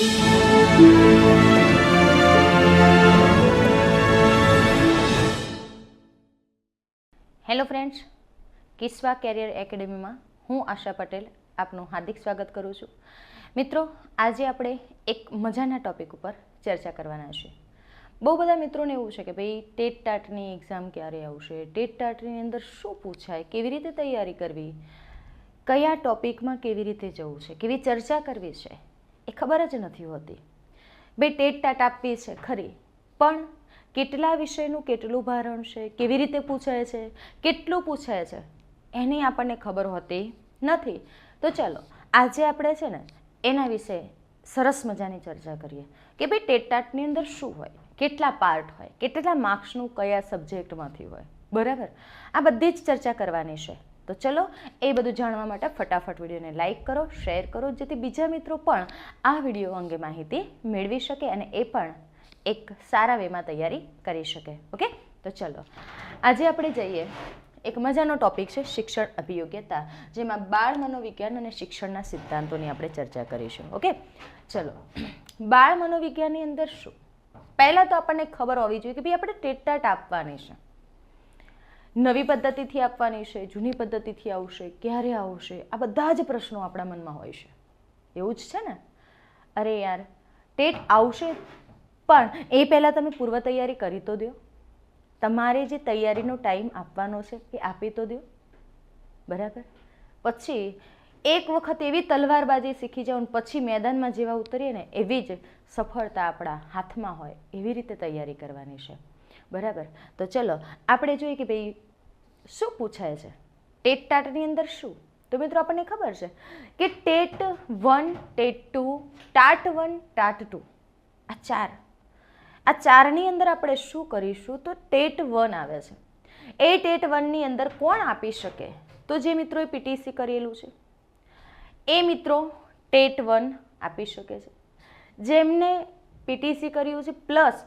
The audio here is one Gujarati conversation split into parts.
હેલો ફ્રેન્ડ્સ, કિસ્વા કેરિયર એકેડેમીમાં હું આશા પટેલ આપનું હાર્દિક સ્વાગત કરું છું. મિત્રો, આજે આપણે એક મજાના ટૉપિક ઉપર ચર્ચા કરવાના છે. બહુ બધા મિત્રોને એવું છે કે ભાઈ ટેટ ટાટની એક્ઝામ ક્યારે આવશે, ટેટ ટાટની અંદર શું પૂછાય, કેવી રીતે તૈયારી કરવી, કયા ટૉપિકમાં કેવી રીતે જવું છે, કેવી ચર્ચા કરવી છે, એ ખબર જ નથી હોતી. ભાઈ ટેટ ટાટ આપવી છે ખરી, પણ કેટલા વિષયનું કેટલું ભારણ છે, કેવી રીતે પૂછાય છે, કેટલું પૂછાય છે, એની આપણને ખબર હોતી નથી. તો ચાલો આજે આપણે છે ને એના વિશે સરસ મજાની ચર્ચા કરીએ કે ભાઈ ટેટ ટાટની અંદર શું હોય, કેટલા પાર્ટ હોય, કેટલા માર્ક્સનું કયા સબ્જેક્ટમાંથી હોય. બરાબર, આ બધી જ ચર્ચા કરવાની છે. તો ચલો એ બધું જાણવા માટે ફટાફટ વિડીયોને લાઇક કરો, શેર કરો, જેથી બીજા મિત્રો પણ આ વિડીયો અંગે માહિતી મેળવી શકે અને એ પણ એક સારા વેમાં તૈયારી કરી શકે. ઓકે, તો ચલો આજે આપણે જઈએ. એક મજાનો ટોપિક છે શિક્ષણ અભિયોગ્યતા, જેમાં બાળ મનોવિજ્ઞાન અને શિક્ષણના સિદ્ધાંતોની આપણે ચર્ચા કરીશું. ઓકે, ચલો બાળ મનોવિજ્ઞાનની અંદર શું, પહેલાં તો આપણને ખબર હોવી જોઈએ કે ભાઈ આપણે ટેટ ટાટ આપવાની છે. નવી પદ્ધતિથી આપવાની છે, જૂની પદ્ધતિથી આવશે, ક્યારે આવશે, આ બધા જ પ્રશ્નો આપણા મનમાં હોય છે. એવું જ છે ને? અરે યાર, ટેટ આવશે પણ એ પહેલાં તમે પૂર્વ તૈયારી કરી તો દો. તમારે જે તૈયારીનો ટાઈમ આપવાનો છે એ આપી તો દો. બરાબર, પછી એક વખત એવી તલવારબાજી શીખી જાઓ ને પછી મેદાનમાં જેવા ઉતરીએ ને એવી જ સફળતા આપણા હાથમાં હોય એવી રીતે તૈયારી કરવાની છે. બરાબર, તો ચલો આપણે જોઈએ કે ભાઈ શું પૂછાય છે ટેટ ટાટની અંદર. શું તો મિત્રો આપણને ખબર છે કે ટેટ 1, ટેટ 2, ટાટ 1, ટાટ 2, આ ચારની અંદર આપણે શું કરીશું તો ટેટ 1 આવે છે. એ ટેટ 1ની અંદર કોણ આપી શકે? તો જે મિત્રોએ પીટીસી કરેલું છે એ મિત્રો ટેટ 1 આપી શકે છે. જેમને પીટીસી કર્યું છે પ્લસ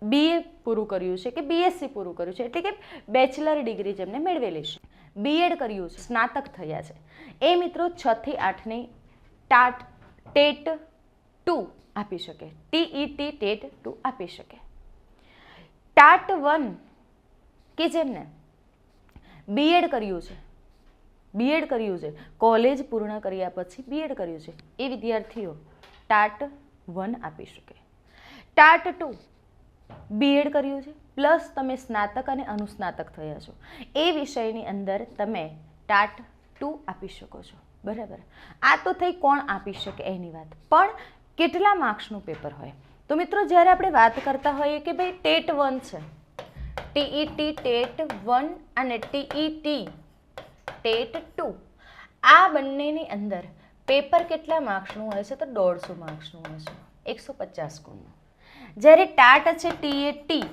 બીએ પૂરું કર્યું છે કે બીએસસી પૂરું કર્યું છે, એટલે કે બેચલર ડિગ્રી જેમને મેળવેલી છે, બીએડ કર્યું છે, સ્નાતક થયા છે, એ મિત્રો 6 થી 8ની ટેટ 2 આપી શકે. ટીઈટી ટેટ 2 આપી શકે. ટાટ 1 કે જેમને બીએડ કર્યું છે, કોલેજ પૂર્ણ કર્યા પછી બીએડ કર્યું છે, એ વિદ્યાર્થીઓ ટાટ 1 આપી શકે. ટાટ 2 બીએડ કર્યું છે પ્લસ તમે સ્નાતક અને અનુસ્નાતક થયા છો, એ વિષયની અંદર તમે ટાટ 2 આપી શકો છો. બરાબર, આ તો થઈ કોણ આપી શકે એની વાત. પણ કેટલા માર્ક્સનું પેપર હોય? તો મિત્રો જ્યારે આપણે વાત કરતા હોઈએ કે ભાઈ ટેટ 1 છે, ટીઈટી ટેટ 1 અને ટીઈટી ટેટ 2, આ બંનેની અંદર પેપર કેટલા માર્ક્સનું હોય છે? તો 150 માર્ક્સનું હોય છે, 150 ગુણનું. જ્યારે ટાટ છે ટીએટી,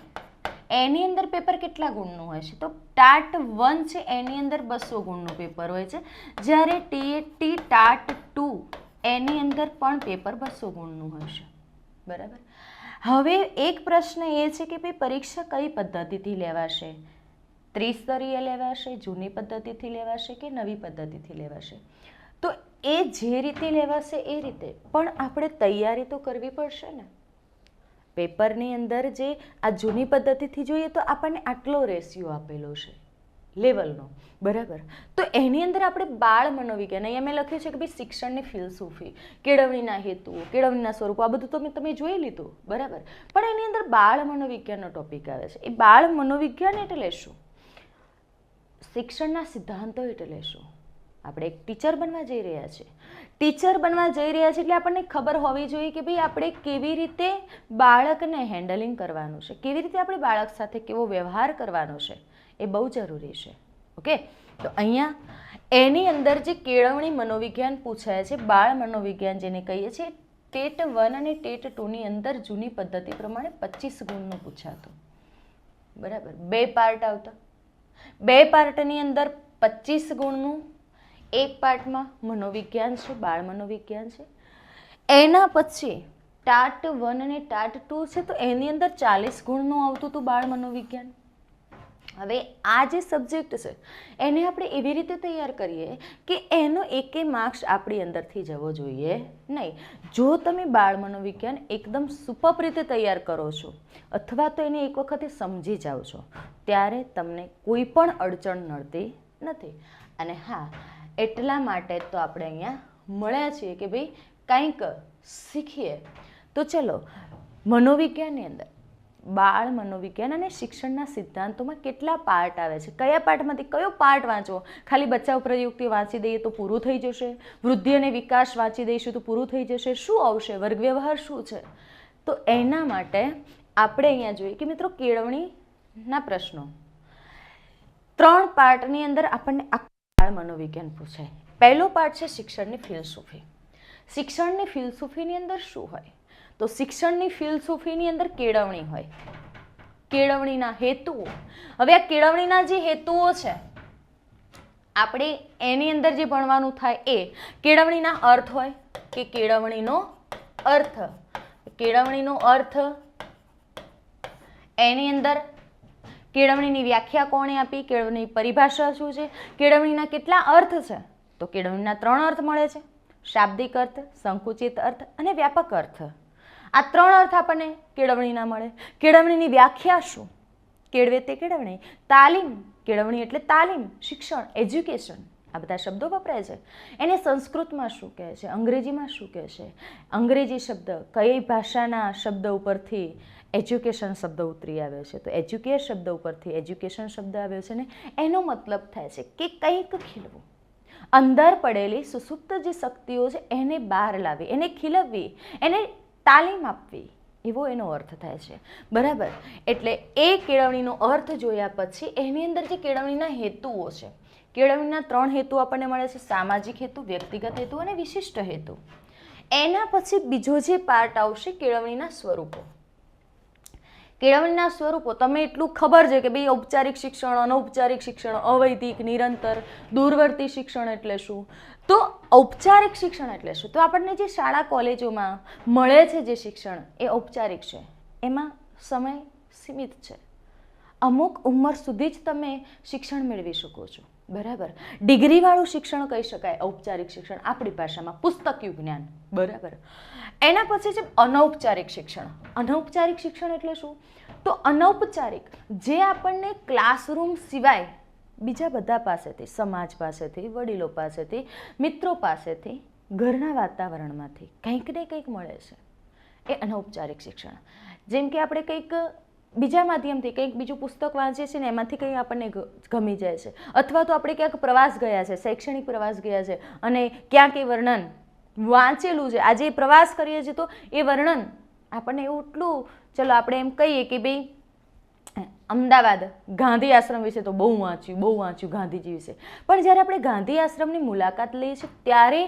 એની અંદર પેપર કેટલા ગુણનું હોય છે? તો ટાટ 1 છે એની અંદર 200 ગુણનું પેપર હોય છે, જ્યારે ટીએટી ટાટ 2 એની અંદર પણ પેપર 200 ગુણનું હોય છે. બરાબર, હવે એક પ્રશ્ન એ છે કે ભાઈ પરીક્ષા કઈ પદ્ધતિથી લેવાશે? ત્રિસ્તરીય લેવાશે, જૂની પદ્ધતિથી લેવાશે કે નવી પદ્ધતિથી લેવાશે? તો એ જે રીતે લેવાશે એ રીતે, પણ આપણે તૈયારી તો કરવી પડશે ને. પેપરની અંદર જે આ જૂની પદ્ધતિથી જોઈએ તો આપણને આટલો રેશિયો આપેલો છે લેવલનો. બરાબર, તો એની અંદર આપણે બાળ મનોવિજ્ઞાન, અહીંયા મેં લખ્યું છે કે ભાઈ શિક્ષણની ફિલસૂફી, કેળવણીના હેતુઓ, કેળવણીના સ્વરૂપો, આ બધું તો તમે જોઈ લીધું. બરાબર, પણ એની અંદર બાળ મનોવિજ્ઞાનનો ટોપિક આવે છે. એ બાળ મનોવિજ્ઞાન એટલે શું? શિક્ષણના સિદ્ધાંતો એટલે શું? આપણે એક ટીચર બનવા જઈ રહ્યા છીએ. એટલે આપણને ખબર હોવી જોઈએ કે ભાઈ આપણે કેવી રીતે બાળકને હેન્ડલિંગ કરવાનું છે, કેવી રીતે આપણે બાળક સાથે કેવો વ્યવહાર કરવાનો છે, એ બહુ જરૂરી છે. ઓકે, તો અહીંયા એની અંદર જે કેળવણી મનોવિજ્ઞાન પૂછાય છે, બાળ મનોવિજ્ઞાન જેને કહીએ છીએ, ટેટ 1 અને ટેટ 2ની અંદર જૂની પદ્ધતિ પ્રમાણે 25 ગુણનું પૂછાતું. બરાબર, 2 પાર્ટ આવતા. 2 પાર્ટની અંદર 25 ગુણનું. એક પાર્ટમાં મનોવિજ્ઞાન છે, બાળ મનોવિજ્ઞાન છે. એના પછી ટાટ 1 અને ટાટ 2 છે, તો એની અંદર 40 ગુણનું આવતું હતું બાળ મનોવિજ્ઞાન. હવે આ જે સબ્જેક્ટ છે એને આપણે એવી રીતે તૈયાર કરીએ કે એનો એકે માર્ક્સ આપણી અંદરથી જવો જોઈએ નહીં. જો તમે બાળ મનોવિજ્ઞાન એકદમ સુપર રીતે તૈયાર કરો છો અથવા તો એને એક વખતે સમજી જાઓ છો ત્યારે તમને કોઈ પણ અડચણ નડતી નથી. અને હા, એટલા માટે તો આપણે અહીંયા મળ્યા છીએ કે ભાઈ કંઈક શીખીએ. તો ચલો, મનોવિજ્ઞાનની અંદર બાળ મનોવિજ્ઞાન અને શિક્ષણના સિદ્ધાંતોમાં કેટલા પાર્ટ આવે છે, કયા પાર્ટમાંથી કયો પાર્ટ વાંચો. ખાલી બચાવ પ્રયુક્તિ વાંચી દઈએ તો પૂરું થઈ જશે? વૃદ્ધિ અને વિકાસ વાંચી દઈશું તો પૂરું થઈ જશે? શું આવશે? વર્ગ વ્યવહાર શું છે? તો એના માટે આપણે અહીંયા જોઈએ કે મિત્રો કેળવણીના પ્રશ્નો 3 પાર્ટની અંદર આપણને બાળ મનોવિજ્ઞાન પૂછાય. પહેલો પાર્ટ છે શિક્ષણની ફિલસૂફી. શિક્ષણની ફિલસૂફીની અંદર શું હોય? તો શિક્ષણની ફિલસૂફીની અંદર કેળવણી હોય, કેળવણીના હેતુઓ. હવે આ કેળવણીના જે હેતુઓ છે આપણે એની અંદર જે ભણવાનું થાય એ કેળવણીના અર્થ હોય કે કેળવણીનો અર્થ, કેળવણીનો અર્થ એની અંદર કેળવણીની વ્યાખ્યા કોણે આપી, કેળવણીની પરિભાષા શું છે, કેળવણીના કેટલા અર્થ છે? તો કેળવણીના 3 અર્થ મળે છે: શાબ્દિક અર્થ, સંકુચિત અર્થ અને વ્યાપક અર્થ. આ 3 અર્થ આપણને કેળવણીના મળે. કેળવણીની વ્યાખ્યા શું? કેળવે તે કેળવણી. તાલીમ, કેળવણી એટલે તાલીમ, શિક્ષણ, એજ્યુકેશન, આ બધા શબ્દો વપરાય છે. એને સંસ્કૃતમાં શું કહે છે, અંગ્રેજીમાં શું કહે છે? અંગ્રેજી શબ્દ કઈ ભાષાના શબ્દ ઉપરથી એજ્યુકેશન શબ્દ ઉતરી આવ્યો છે? તો એજ્યુકેટ શબ્દ ઉપરથી એજ્યુકેશન શબ્દ આવ્યો છે ને એનો મતલબ થાય છે કે કંઈક ખીલવું, અંદર પડેલી સુસુપ્ત જે શક્તિઓ છે એને બહાર લાવી, એને ખીલવવી, એને તાલીમ આપવી, એવો એનો અર્થ થાય છે. બરાબર? એટલે એ કેળવણીનો અર્થ જોયા પછી એની અંદર જે કેળવણીના હેતુઓ છે, કેળવણીના 3 હેતુ આપણને મળે છે: સામાજિક હેતુ, વ્યક્તિગત હેતુ અને વિશિષ્ટ હેતુ. એના પછી બીજો જે પાર્ટ આવશે કેળવણીના સ્વરૂપો. કેળવણીના સ્વરૂપો તમે એટલું ખબર છે કે ભાઈ ઔપચારિક શિક્ષણ, અનૌપચારિક શિક્ષણ, અવૈધિક, નિરંતર, દૂરવર્તી શિક્ષણ એટલે શું? તો ઔપચારિક શિક્ષણ એટલે શું? તો આપણને જે શાળા કોલેજોમાં મળે છે જે શિક્ષણ એ ઔપચારિક છે. એમાં સમય સીમિત છે, અમુક ઉંમર સુધી જ તમે શિક્ષણ મેળવી શકો છો. બરાબર? ડિગ્રીવાળું શિક્ષણ કહી શકાય ઔપચારિક શિક્ષણ, આપણી ભાષામાં પુસ્તકિયું જ્ઞાન. બરાબર? એના પછી છે અનૌપચારિક શિક્ષણ. અનૌપચારિક શિક્ષણ એટલે શું? તો અનૌપચારિક જે આપણને ક્લાસરૂમ સિવાય બીજા બધા પાસેથી, સમાજ પાસેથી, વડીલો પાસેથી, મિત્રો પાસેથી, ઘરના વાતાવરણમાંથી કંઈક ને કંઈક મળે છે, એ અનૌપચારિક શિક્ષણ. જેમ કે આપણે કંઈક બીજા માધ્યમથી કંઈક બીજું પુસ્તક વાંચીએ છીએ ને એમાંથી કંઈ આપણને ગમી જાય છે, અથવા તો આપણે ક્યાંક પ્રવાસ ગયા છે, શૈક્ષણિક પ્રવાસ ગયા છે અને ક્યાંક એ વર્ણન વાંચેલું છે, આજે પ્રવાસ કરીએ છીએ તો એ વર્ણન આપણને એવું એટલું, ચલો આપણે એમ કહીએ કે ભાઈ અમદાવાદ ગાંધી આશ્રમ વિશે તો બહુ વાંચ્યું ગાંધીજી વિશે, પણ જ્યારે આપણે ગાંધી આશ્રમની મુલાકાત લઈએ છીએ ત્યારે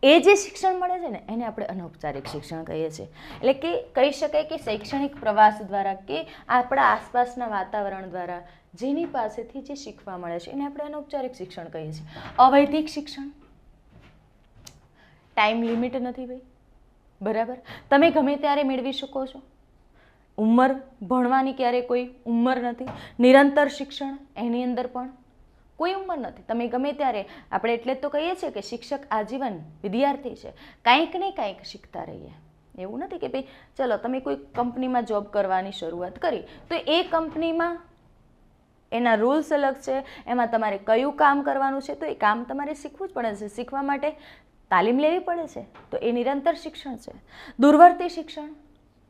એ જે શિક્ષણ મળે છે ને એને આપણે અનૌપચારિક શિક્ષણ કહીએ છીએ. એટલે કે કહી શકાય કે શૈક્ષણિક પ્રવાસ દ્વારા કે આપણા આસપાસના વાતાવરણ દ્વારા જેની પાસેથી જે શીખવા મળે છે એને આપણે અનૌપચારિક શિક્ષણ કહીએ છીએ. અવૈધિક શિક્ષણ, ટાઈમ લિમિટ નથી ભાઈ. બરાબર? તમે ગમે ત્યારે મેળવી શકો છો, ઉંમર ભણવાની ક્યારેય કોઈ ઉંમર નથી. નિરંતર શિક્ષણ, એની અંદર પણ કોઈ ઉંમર નથી, તમે ગમે ત્યારે. આપણે એટલે જ તો કહીએ છીએ કે શિક્ષક આજીવન વિદ્યાર્થી છે, કાંઈક ને કાંઈક શીખતા રહીએ. એવું નથી કે ભાઈ ચલો તમે કોઈ કંપનીમાં જોબ કરવાની શરૂઆત કરી તો એ કંપનીમાં એના રૂલ્સ અલગ છે, એમાં તમારે કયું કામ કરવાનું છે તો એ કામ તમારે શીખવું જ પડે છે. શીખવા માટે તાલીમ લેવી પડે છે, તો એ નિરંતર શિક્ષણ છે. દૂરવર્તી શિક્ષણ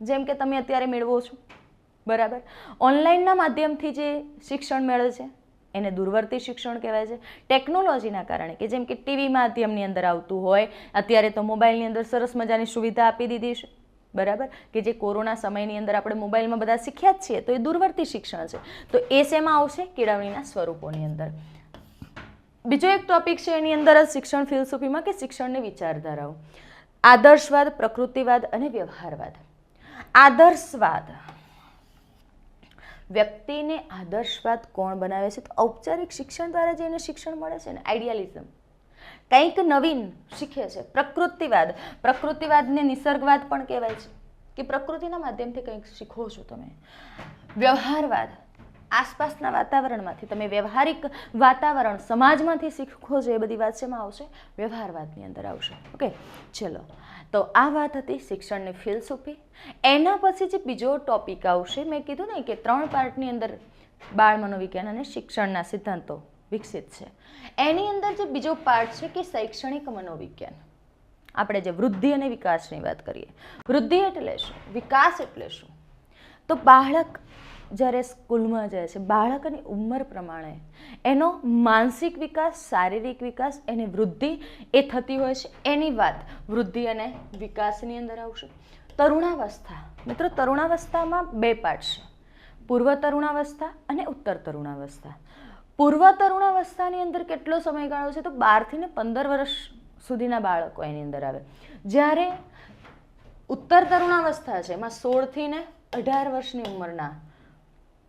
જેમ કે તમે અત્યારે મેળવો છો, બરાબર, ઓનલાઈનના માધ્યમથી જે શિક્ષણ મેળવે છે એને દૂરવર્તી શિક્ષણ કહેવાય છે. ટેકનોલોજીના કારણે કે જેમ કે ટીવી માધ્યમની અંદર આવતું હોય, અત્યારે તો મોબાઈલની અંદર સરસ મજાની સુવિધા આપી દીધી છે, બરાબર, કે જે કોરોના સમયની અંદર આપણે મોબાઈલમાં બધા શીખ્યા જ છીએ, તો એ દૂરવર્તી શિક્ષણ છે. તો એ શેમાં આવશે? કેળવણીના સ્વરૂપોની અંદર. બીજો એક ટોપિક છે એની અંદર જ શિક્ષણ ફિલસૂફીમાં કે શિક્ષણની વિચારધારાઓ. આદર્શવાદ, પ્રકૃતિવાદ અને વ્યવહારવાદ. આદર્શવાદ, વ્યક્તિને આદર્શવાદ કોણ બનાવે છે? તો ઔપચારિક શિક્ષણ દ્વારા જેને શિક્ષણ મળે છે ને, આઈડિયાલિઝમ, કંઈક નવીન શીખે છે. પ્રકૃતિવાદ, પ્રકૃતિવાદને નિસર્ગવાદ પણ કહેવાય છે કે પ્રકૃતિના માધ્યમથી કંઈક શીખો છો તમે. વ્યવહારવાદ, આસપાસના વાતાવરણમાંથી, તમે વ્યવહારિક વાતાવરણ સમાજમાંથી શીખો છો, એ બધી વાત શેમાં આવશે? વ્યવહારવાદની અંદર આવશે. ઓકે, ચલો, તો આ વાત હતી શિક્ષણની ફિલસૂફી. એના પછી જે બીજો ટોપિક આવશે, મેં કીધું ને કે 3 પાર્ટની અંદર બાળ મનોવિજ્ઞાન અને શિક્ષણના સિદ્ધાંતો વિકસિત છે. એની અંદર જે બીજો પાર્ટ છે કે શૈક્ષણિક મનોવિજ્ઞાન. આપણે જે વૃદ્ધિ અને વિકાસની વાત કરીએ, વૃદ્ધિ એટલે શું, વિકાસ એટલે શું? તો બાળક જ્યારે સ્કૂલમાં જાય છે, બાળકની ઉંમર પ્રમાણે એનો માનસિક વિકાસ, શારીરિક વિકાસ, એની વૃદ્ધિ એ થતી હોય છે. એની વાત વૃદ્ધિ અને વિકાસની અંદર આવશે. તરુણાવસ્થા, મિત્રો તરુણાવસ્થામાં 2 પાર્ટ છે, પૂર્વ તરુણાવસ્થા અને ઉત્તર તરુણાવસ્થા. પૂર્વ તરુણાવસ્થાની અંદર કેટલો સમયગાળો છે? તો 12 થી 15 વર્ષ સુધીના બાળકો એની અંદર આવે. જ્યારે ઉત્તર તરુણાવસ્થા છે એમાં 16 થી 18 વર્ષની ઉંમરના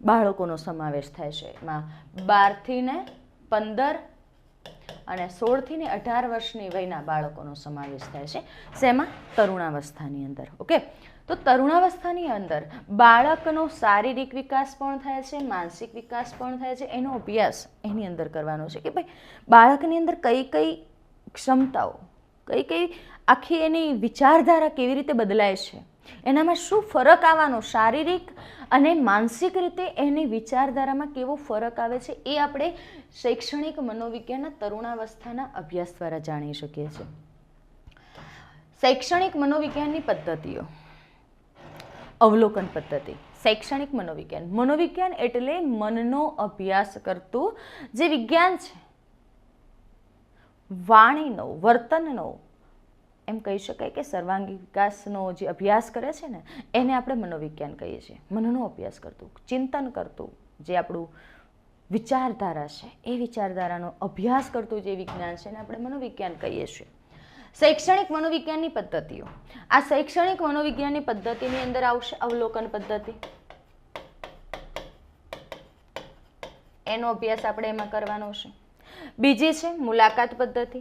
બાળકોનો સમાવેશ થાય છે. એમાં 12 થી 15 અને 16 થી 18 વર્ષની વયના બાળકોનો સમાવેશ થાય છે. શેમાં? તરુણાવસ્થાની અંદર. ઓકે, તો તરુણાવસ્થાની અંદર બાળકનો શારીરિક વિકાસ પણ થાય છે, માનસિક વિકાસ પણ થાય છે. એનો અભ્યાસ એની અંદર કરવાનો છે કે ભાઈ બાળકની અંદર કઈ કઈ ક્ષમતાઓ, કઈ કઈ આખી એની વિચારધારા કેવી રીતે બદલાય છે, એનામાં શું ફરક આવવાનો, શારીરિક અને માનસિક રીતે એની વિચારધારામાં કેવો ફરક આવે છે, એ આપણે શૈક્ષણિક મનોવિજ્ઞાનના તરુણાવસ્થાના અભ્યાસ દ્વારા જાણી શકીએ છીએ. શૈક્ષણિક મનોવિજ્ઞાનની પદ્ધતિઓ. અવલોકન પદ્ધતિ. શૈક્ષણિક મનોવિજ્ઞાન, મનોવિજ્ઞાન એટલે મનનો અભ્યાસ કરતું જે વિજ્ઞાન છે. વાણીનો, વર્તનનો, એમ કહી શકાય કે સર્વાંગી વિકાસનો જે અભ્યાસ કરે છે ને એને આપણે મનોવિજ્ઞાન કહીએ છીએ. મનનો અભ્યાસ કરતું, ચિંતન કરતું, જે આપણું વિચારધારા છે એ વિચારધારાનો અભ્યાસ કરતું જે વિજ્ઞાન છે એને આપણે મનોવિજ્ઞાન કહીએ છીએ. શૈક્ષણિક મનોવિજ્ઞાનની પદ્ધતિઓ. આ શૈક્ષણિક મનોવિજ્ઞાનની પદ્ધતિની અંદર આવશે અવલોકન પદ્ધતિ. એનો અભ્યાસ આપણે એમાં કરવાનો છે. બીજી છે મુલાકાત પદ્ધતિ.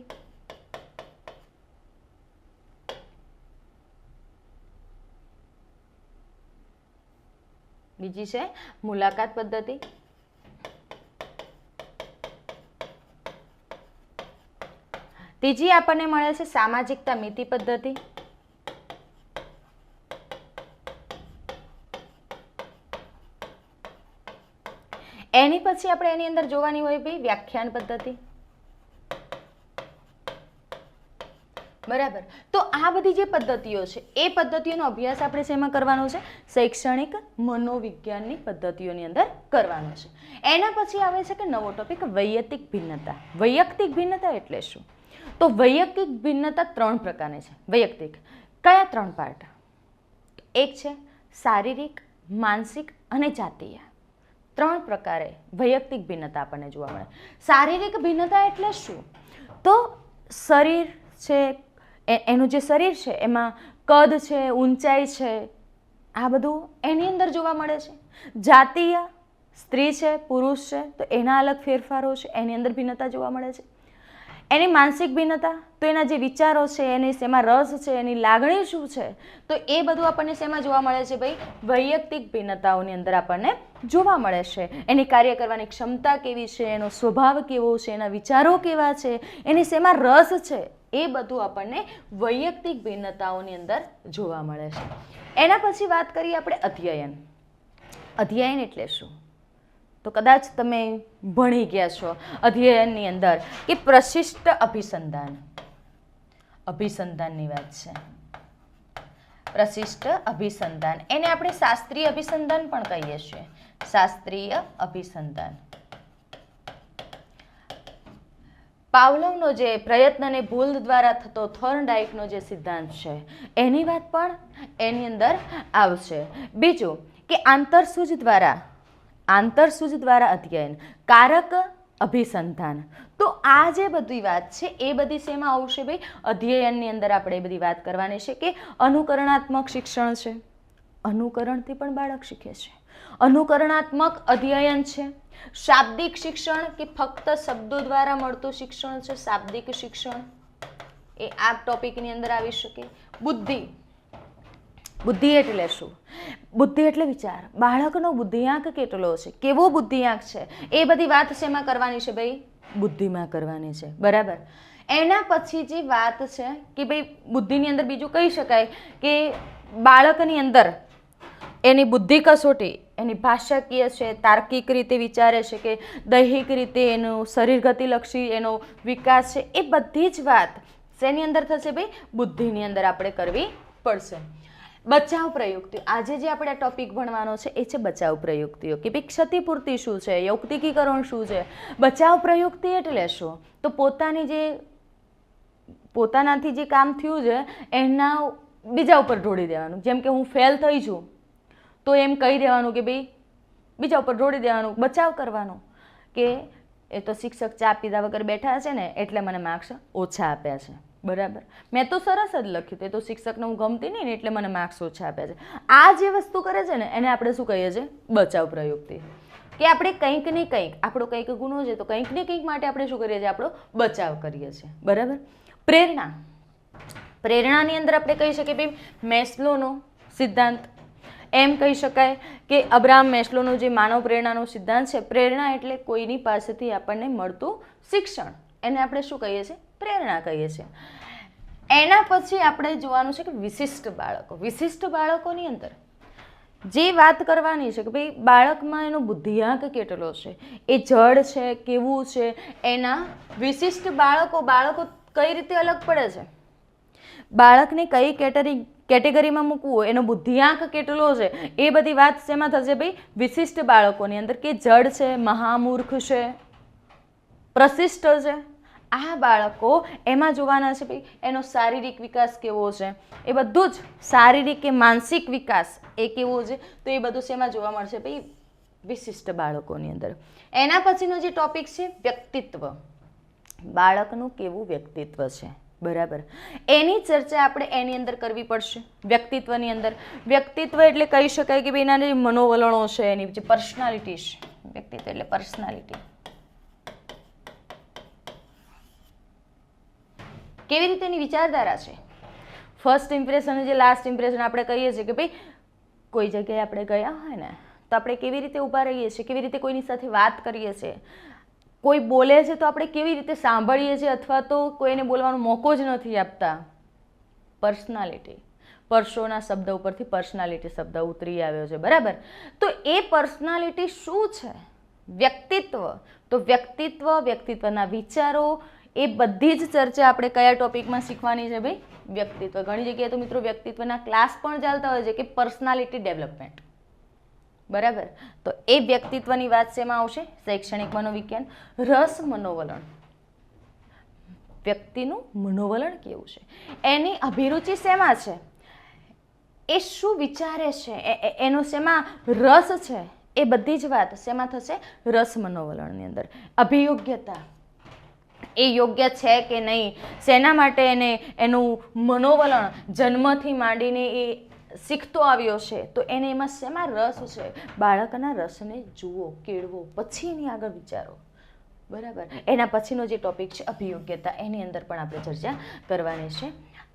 બીજી છે મુલાકાત પદ્ધતિ. ત્રીજી આપણને મળે છે સામાજિકતા મિતિ પદ્ધતિ. એની પછી આપણે એની અંદર જોવાની હોય ભાઈ વ્યાખ્યાન પદ્ધતિ. બરાબર, તો આ બધી જે પદ્ધતિઓ છે એ પદ્ધતિઓનો અભ્યાસ આપણે શેમાં કરવાનો છે? શૈક્ષણિક મનોવિજ્ઞાનની પદ્ધતિઓની અંદર કરવાનો છે. એના પછી આવે છે કે નવો ટોપિક વૈયક્તિક ભિન્નતા. વૈયક્તિક ભિન્નતા એટલે શું? તો વૈયક્તિક ભિન્નતા 3 પ્રકારની છે. વૈયક્તિક કયા 3 પાર્ટ? એક છે શારીરિક, માનસિક અને જાતીય. 3 પ્રકારે વૈયક્તિક ભિન્નતા આપણને જોવા મળે. શારીરિક ભિન્નતા એટલે શું? તો શરીર છે, એનું જે શરીર છે એમાં કદ છે, ઊંચાઈ છે, આ બધું એની અંદર જોવા મળે છે. જાતીય, સ્ત્રી છે, પુરુષ છે, તો એના અલગ ફેરફારો છે, એની અંદર ભિન્નતા જોવા મળે છે. એની માનસિક ભિન્નતા, તો એના જે વિચારો છે, એની શેમાં રસ છે, એની લાગણી શું છે, તો એ બધું આપણને શેમાં જોવા મળે છે ભાઈ? વૈયક્તિક ભિન્નતાઓની અંદર આપણને જોવા મળે છે. એની કાર્ય કરવાની ક્ષમતા કેવી છે, એનો સ્વભાવ કેવો છે, એના વિચારો કેવા છે, એની શેમાં રસ છે, એ બધું આપણને વૈયક્તિક ભિન્નતાઓની અંદર જોવા મળે છે. એના પછી વાત કરીએ આપણે અધ્યયન. અધ્યયન એટલે શું? તો કદાચ તમે ભણી ગયા છો અધ્યયનની અંદર કે પ્રશિષ્ટ અભિસંધાન. અભિસંધાનની વાત છે. પ્રશિષ્ટ અભિસંધાન, એને આપણે શાસ્ત્રીય અભિસંધાન પણ કહીએ છીએ. શાસ્ત્રીય અભિસંધાન. પાવલોવનો જે પ્રયત્ન અને ભૂલ દ્વારા થતો થોર્નડાઇકનો જે સિદ્ધાંત છે એની વાત પણ એની અંદર આવશે. બીજું કે આંતરસૂઝ દ્વારા અધ્યયન, કારક અભિસંધાન. તો આ જે બધી વાત છે એ બધી શેમાં આવશે ભાઈ? અધ્યયનની અંદર આપણે એ બધી વાત કરવાની છે કે અનુકરણાત્મક શિક્ષણ છે, અનુકરણથી પણ બાળક શીખે છે. અનુકરણાત્મક અધ્યયન છે. શાબ્દિક શિક્ષણ કે ફક્ત શબ્દો દ્વારા મળતું શિક્ષણ છે, શાબ્દિક શિક્ષણ, એ આ ટોપિકની અંદર આવી શકે. બુદ્ધિ. બુદ્ધિ એટલે શું? બુદ્ધિ એટલે વિચાર. બાળકનો બુદ્ધિઆંક કેટલો છે, કેવો બુદ્ધિઆંક છે, એ બધી વાત શેમાં કરવાની છે ભાઈ? બુદ્ધિમાં કરવાની છે. બરાબર. એના પછી જે વાત છે કે ભાઈ બુદ્ધિની અંદર બીજું કહી શકાય કે બાળકની અંદર એની બુદ્ધિ કસોટી એની ભાષાકીય છે, તાર્કિક રીતે વિચારે છે કે દૈહિક રીતે એનું શરીર ગતિલક્ષી એનો વિકાસ છે, એ બધી જ વાત શેની અંદર થશે ભાઈ? બુદ્ધિની અંદર આપણે કરવી પડશે. બચાવ પ્રયુક્તિઓ, આજે જે આપણે ટોપિક ભણવાનો છે એ છે બચાવ પ્રયુક્તિઓ કે ભાઈ ક્ષતિપૂર્તિ શું છે, યૌક્તિકીકરણ શું છે. બચાવ પ્રયુક્તિ એટલે શું? તો પોતાનાથી જે કામ થયું છે એના બીજા ઉપર ઢોળી દેવાનું. જેમ કે હું ફેલ થઈ છું તો એમ કહી દેવાનું કે ભાઈ બીજા ઉપર ઢોળી દેવાનું, બચાવ કરવાનો કે એ તો શિક્ષક ચા પીધા વગર બેઠા છે ને એટલે મને માર્ક્સ ઓછા આપ્યા છે. બરાબર, મેં તો સરસ જ લખ્યું, તે તો શિક્ષકને હું ગમતી નહીં ને એટલે મને માર્ક્સ ઓછા આપ્યા છે. આ જે વસ્તુ કરે છે ને એને આપણે શું કહીએ છીએ? બચાવ પ્રયુક્તિ. કે આપણે કંઈક ને કંઈક આપણો કંઈક ગુનો છે તો કંઈક ને કંઈક માટે આપણે શું કરીએ છીએ? આપણો બચાવ કરીએ છીએ. બરાબર. પ્રેરણા, પ્રેરણાની અંદર આપણે કહી શકીએ ભાઈ મેસ્લોનો સિદ્ધાંત, એમ કહી શકાય કે અબ્રાહમ મેસ્લોનો જે માનવ પ્રેરણાનો સિદ્ધાંત છે. પ્રેરણા એટલે કોઈની પાસેથી આપણને મળતું શિક્ષણ, એને આપણે શું કહીએ છીએ? પ્રેરણા કહીએ છીએ. એના પછી આપણે જોવાનું છે કે વિશિષ્ટ બાળકો. વિશિષ્ટ બાળકોની અંદર જે વાત કરવાની છે કે ભાઈ બાળકમાં એનો બુદ્ધિઆંક કેટલો છે, એ જડ છે, કેવું છે, એના વિશિષ્ટ બાળકો કઈ રીતે અલગ પડે છે, બાળકને કઈ કેટેગરીમાં મૂકવું, એનો બુદ્ધિઆંક કેટલો છે, એ બધી વાત શેમાં થશે ભાઈ? વિશિષ્ટ બાળકોની અંદર. કે જડ છે, મહામૂર્ખ છે, પ્રશિષ્ટ છે, આ બાળકો એમાં જોવાના છે ભાઈ એનો શારીરિક વિકાસ કેવો છે, એ બધું જ શારીરિક કે માનસિક વિકાસ એ કેવો છે, તો એ બધું શેમાં જોવા મળશે ભાઈ? વિશિષ્ટ બાળકોની અંદર. એના પછીનો જે ટોપિક છે વ્યક્તિત્વ. બાળકનું કેવું વ્યક્તિત્વ છે. બરાબર, એની ચર્ચા આપણે એની અંદર કરવી પડશે. વ્યક્તિત્વની અંદર વ્યક્તિત્વ એટલે કહી શકાય કે ભાઈ એના જે મનોવલણો છે, એની જે પર્સનાલિટી છે. વ્યક્તિત્વ એટલે પર્સનાલિટી. કેવી રીતે એની વિચારધારા છે. ફર્સ્ટ ઇમ્પ્રેશન જે લાસ્ટ ઇમ્પ્રેશન આપણે કહીએ છીએ કે ભાઈ કોઈ જગ્યાએ આપણે ગયા હોય ને તો આપણે કેવી રીતે ઊભા રહીએ છીએ, કેવી રીતે કોઈની સાથે વાત કરીએ છીએ, કોઈ બોલે છે તો આપણે કેવી રીતે સાંભળીએ છીએ અથવા તો કોઈને બોલવાનો મોકો જ નથી આપતા. પર્સનાલિટી, પર્સોના શબ્દ ઉપરથી પર્સનાલિટી શબ્દ ઉતરી આવ્યો છે. બરાબર, તો એ પર્સનાલિટી શું છે? વ્યક્તિત્વ. તો વ્યક્તિત્વના વિચારો, એ બધી જ ચર્ચા આપણે કયા ટોપિકમાં શીખવાની છે ભાઈ? વ્યક્તિત્વ. ઘણી જગ્યાએ તો મિત્રો વ્યક્તિત્વના ક્લાસ પણ ચાલતા હોય છે કે પર્સનાલિટી ડેવલપમેન્ટ. બરાબર, તો એ વ્યક્તિત્વની વાત શેમાં આવશે? શૈક્ષણિક મનોવિજ્ઞાન. રસ મનોવલણ, વ્યક્તિનું મનોવલણ કેવું છે, એની અભિરુચિ શેમાં છે, એ શું વિચારે છે, એનો શેમાં રસ છે, એ બધી જ વાત શેમાં થશે? રસ મનોવલણની અંદર. અભિયોગ્યતા, એ યોગ્ય છે કે નહીં, શેના માટે એનું મનોવલણ જન્મથી માંડીને એ શીખતો આવ્યો છે, તો એને એમાં શેમાં રસ છે, બાળકના રસને જુઓ, કેળવો, પછી એની આગળ વિચારો. બરાબર, એના પછીનો જે ટોપિક છે અભિયોગ્યતા, એની અંદર પણ આપણે ચર્ચા કરવાની છે.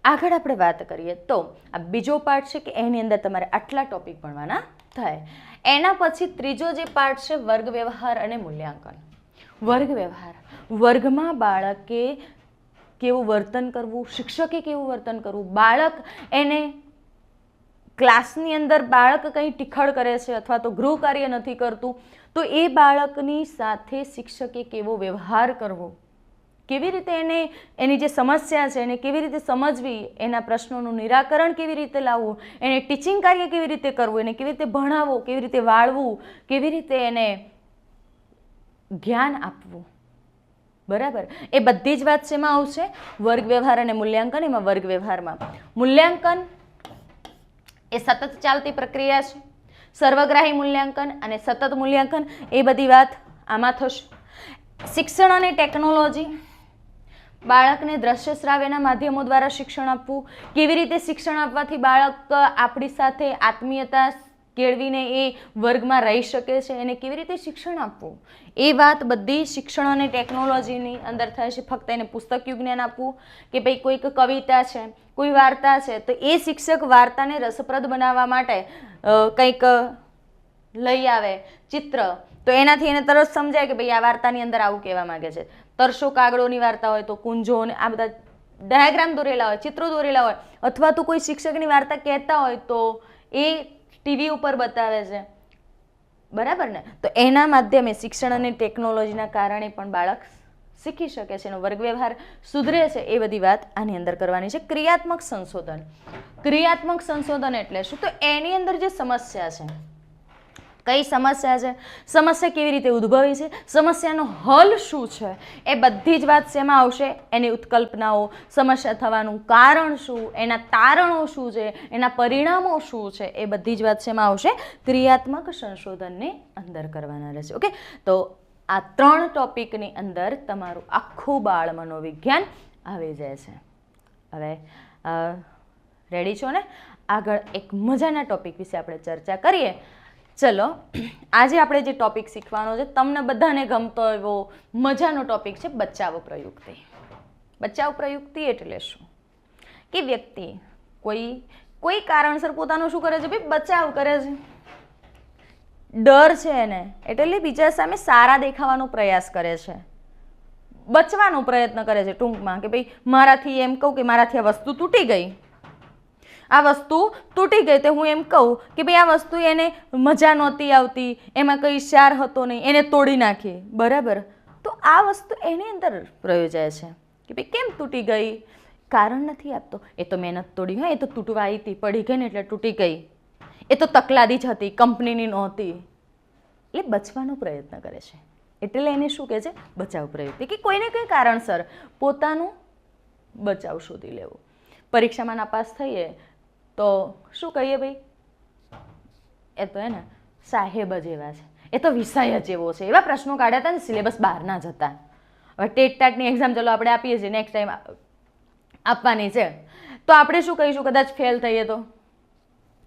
આગળ આપણે વાત કરીએ તો આ બીજો પાર્ટ છે કે એની અંદર તમારે આટલા ટોપિક ભણવાના થાય. એના પછી ત્રીજો જે પાર્ટ છે વર્ગ વ્યવહાર અને મૂલ્યાંકન. વર્ગ વ્યવહાર, વર્ગમાં બાળકે કેવું વર્તન કરવું, શિક્ષકે કેવું વર્તન કરવું, બાળક એને ક્લાસની અંદર બાળક કંઈ ટીખળ કરે છે અથવા તો ગૃહ કાર્ય નથી કરતું તો એ બાળકની સાથે શિક્ષકે કેવો વ્યવહાર કરવો, કેવી રીતે એની જે સમસ્યા છે એને કેવી રીતે સમજવી, એના પ્રશ્નોનું નિરાકરણ કેવી રીતે લાવવું, એને ટીચિંગ કાર્ય કેવી રીતે કરવું, એને કેવી રીતે ભણાવવું, કેવી રીતે વાળવું, કેવી રીતે એને જ્ઞાન આપવું. બરાબર, એ બધી જ વાત શેમાં આવશે? વર્ગ વ્યવહાર અને મૂલ્યાંકન. એમાં વર્ગ વ્યવહારમાં મૂલ્યાંકન એ સતત ચાલતી પ્રક્રિયા છે. સર્વગ્રાહી મૂલ્યાંકન અને સતત મૂલ્યાંકન એ બધી વાત આમાં થશે. શિક્ષણ અને ટેકનોલોજી, બાળકને દ્રશ્ય શ્રાવ્યના માધ્યમો દ્વારા શિક્ષણ આપવું, કેવી રીતે શિક્ષણ આપવાથી બાળક આપણી સાથે આત્મીયતા કેળવીને એ વર્ગમાં રહી શકે છે, એને કેવી રીતે શિક્ષણ આપવું, એ વાત બધી શિક્ષણ અને ટેકનોલોજીની અંદર થાય છે. ફક્ત એને પુસ્તકિયું જ્ઞાન આપવું કે ભાઈ કોઈક કવિતા છે, કોઈ વાર્તા છે, તો એ શિક્ષક વાર્તાને રસપ્રદ બનાવવા માટે કંઈક લઈ આવે ચિત્ર, તો એનાથી એને તરત સમજાય કે ભાઈ આ વાર્તાની અંદર આવું કહેવા માંગે છે. તરસો કાગડોની વાર્તા હોય તો કુંજો ને આ બધા ડાયાગ્રામ દોરેલા હોય, ચિત્રો દોરેલા હોય, અથવા તો કોઈ શિક્ષકની વાર્તા કહેતા હોય તો એ ટીવી ઉપર બતાવે છે, બરાબર ને? તો એના માધ્યમે શિક્ષણ અને ટેકનોલોજીના કારણે પણ બાળક શીખી શકે છે, એનો વર્ગ વ્યવહાર સુધરે છે, એ બધી વાત આની અંદર કરવાની છે. ક્રિયાત્મક સંશોધન. ક્રિયાત્મક સંશોધન એટલે શું? તો એની અંદર જે સમસ્યા છે, કઈ સમસ્યા છે, સમસ્યા કેવી રીતે ઉદ્ભવી છે, સમસ્યાનો હલ શું છે, એ બધી જ વાત શેમાં આવશે? એની ઉત્કલ્પનાઓ, સમસ્યા થવાનું કારણ શું, એના તારણો શું છે, એના પરિણામો શું છે, એ બધી જ વાત શેમાં આવશે? ક્રિયાત્મક સંશોધનની અંદર કરવાના રહેશે. ઓકે, તો આ 3 ટોપિકની અંદર તમારું આખું બાળ મનોવિજ્ઞાન આવી જાય છે. હવે રેડી છો ને? આગળ એક મજાના ટોપિક વિશે આપણે ચર્ચા કરીએ. ચલો, આજે આપણે જે ટોપિક શીખવાનો છે, તમને બધાને ગમતો એવો મજાનો ટોપિક છે બચાવ પ્રયુક્તિ. બચાવ પ્રયુક્તિ એટલે શું? કે વ્યક્તિ કોઈ કારણસર પોતાનો શું કરે છે? ભાઈ બચાવ કરે છે. ડર છે એને, એટલે બીજા સામે સારા દેખાવાનો પ્રયાસ કરે છે, બચવાનો પ્રયત્ન કરે છે ટૂંકમાં, કે ભાઈ મારાથી એમ કહું કે મારાથી આ વસ્તુ તૂટી ગઈ, આ વસ્તુ તૂટી ગઈ તો હું એમ કહું કે ભાઈ આ વસ્તુ એને મજા નહોતી આવતી, એમાં કંઈ સાર હતો નહીં, એને તોડી નાખી, બરાબર? તો આ વસ્તુ એની અંદર પ્રયોજાય છે કે ભાઈ કેમ તૂટી ગઈ, કારણ નથી આપતો. એ તો મહેનત તોડી હોય, એ તો તૂટવા આવી હતી, પડી ગઈ ને એટલે તૂટી ગઈ, એ તો તકલાદી જ હતી, કંપનીની નહોતી, એટલે બચવાનો પ્રયત્ન કરે છે. એટલે એને શું કહે છે? બચાવ પ્રયુક્તિ. કે કોઈને કંઈ કારણસર પોતાનું બચાવ શોધી લેવું. પરીક્ષામાં નાપાસ થઈએ તો શું કહીએ? ભાઈ એ તો એને સાહેબ જ એવા છે, એ તો વિષય જ એવો છે, એવા પ્રશ્નો કાઢ્યા હતા ને સિલેબસ બહારના જ હતા. હવે ટેટ ટાટની એક્ઝામ ચલો આપણે આપીએ છીએ, નેક્સ્ટ ટાઈમ આપવાની છે, તો આપણે શું કહીશું? કદાચ ફેલ થઈએ તો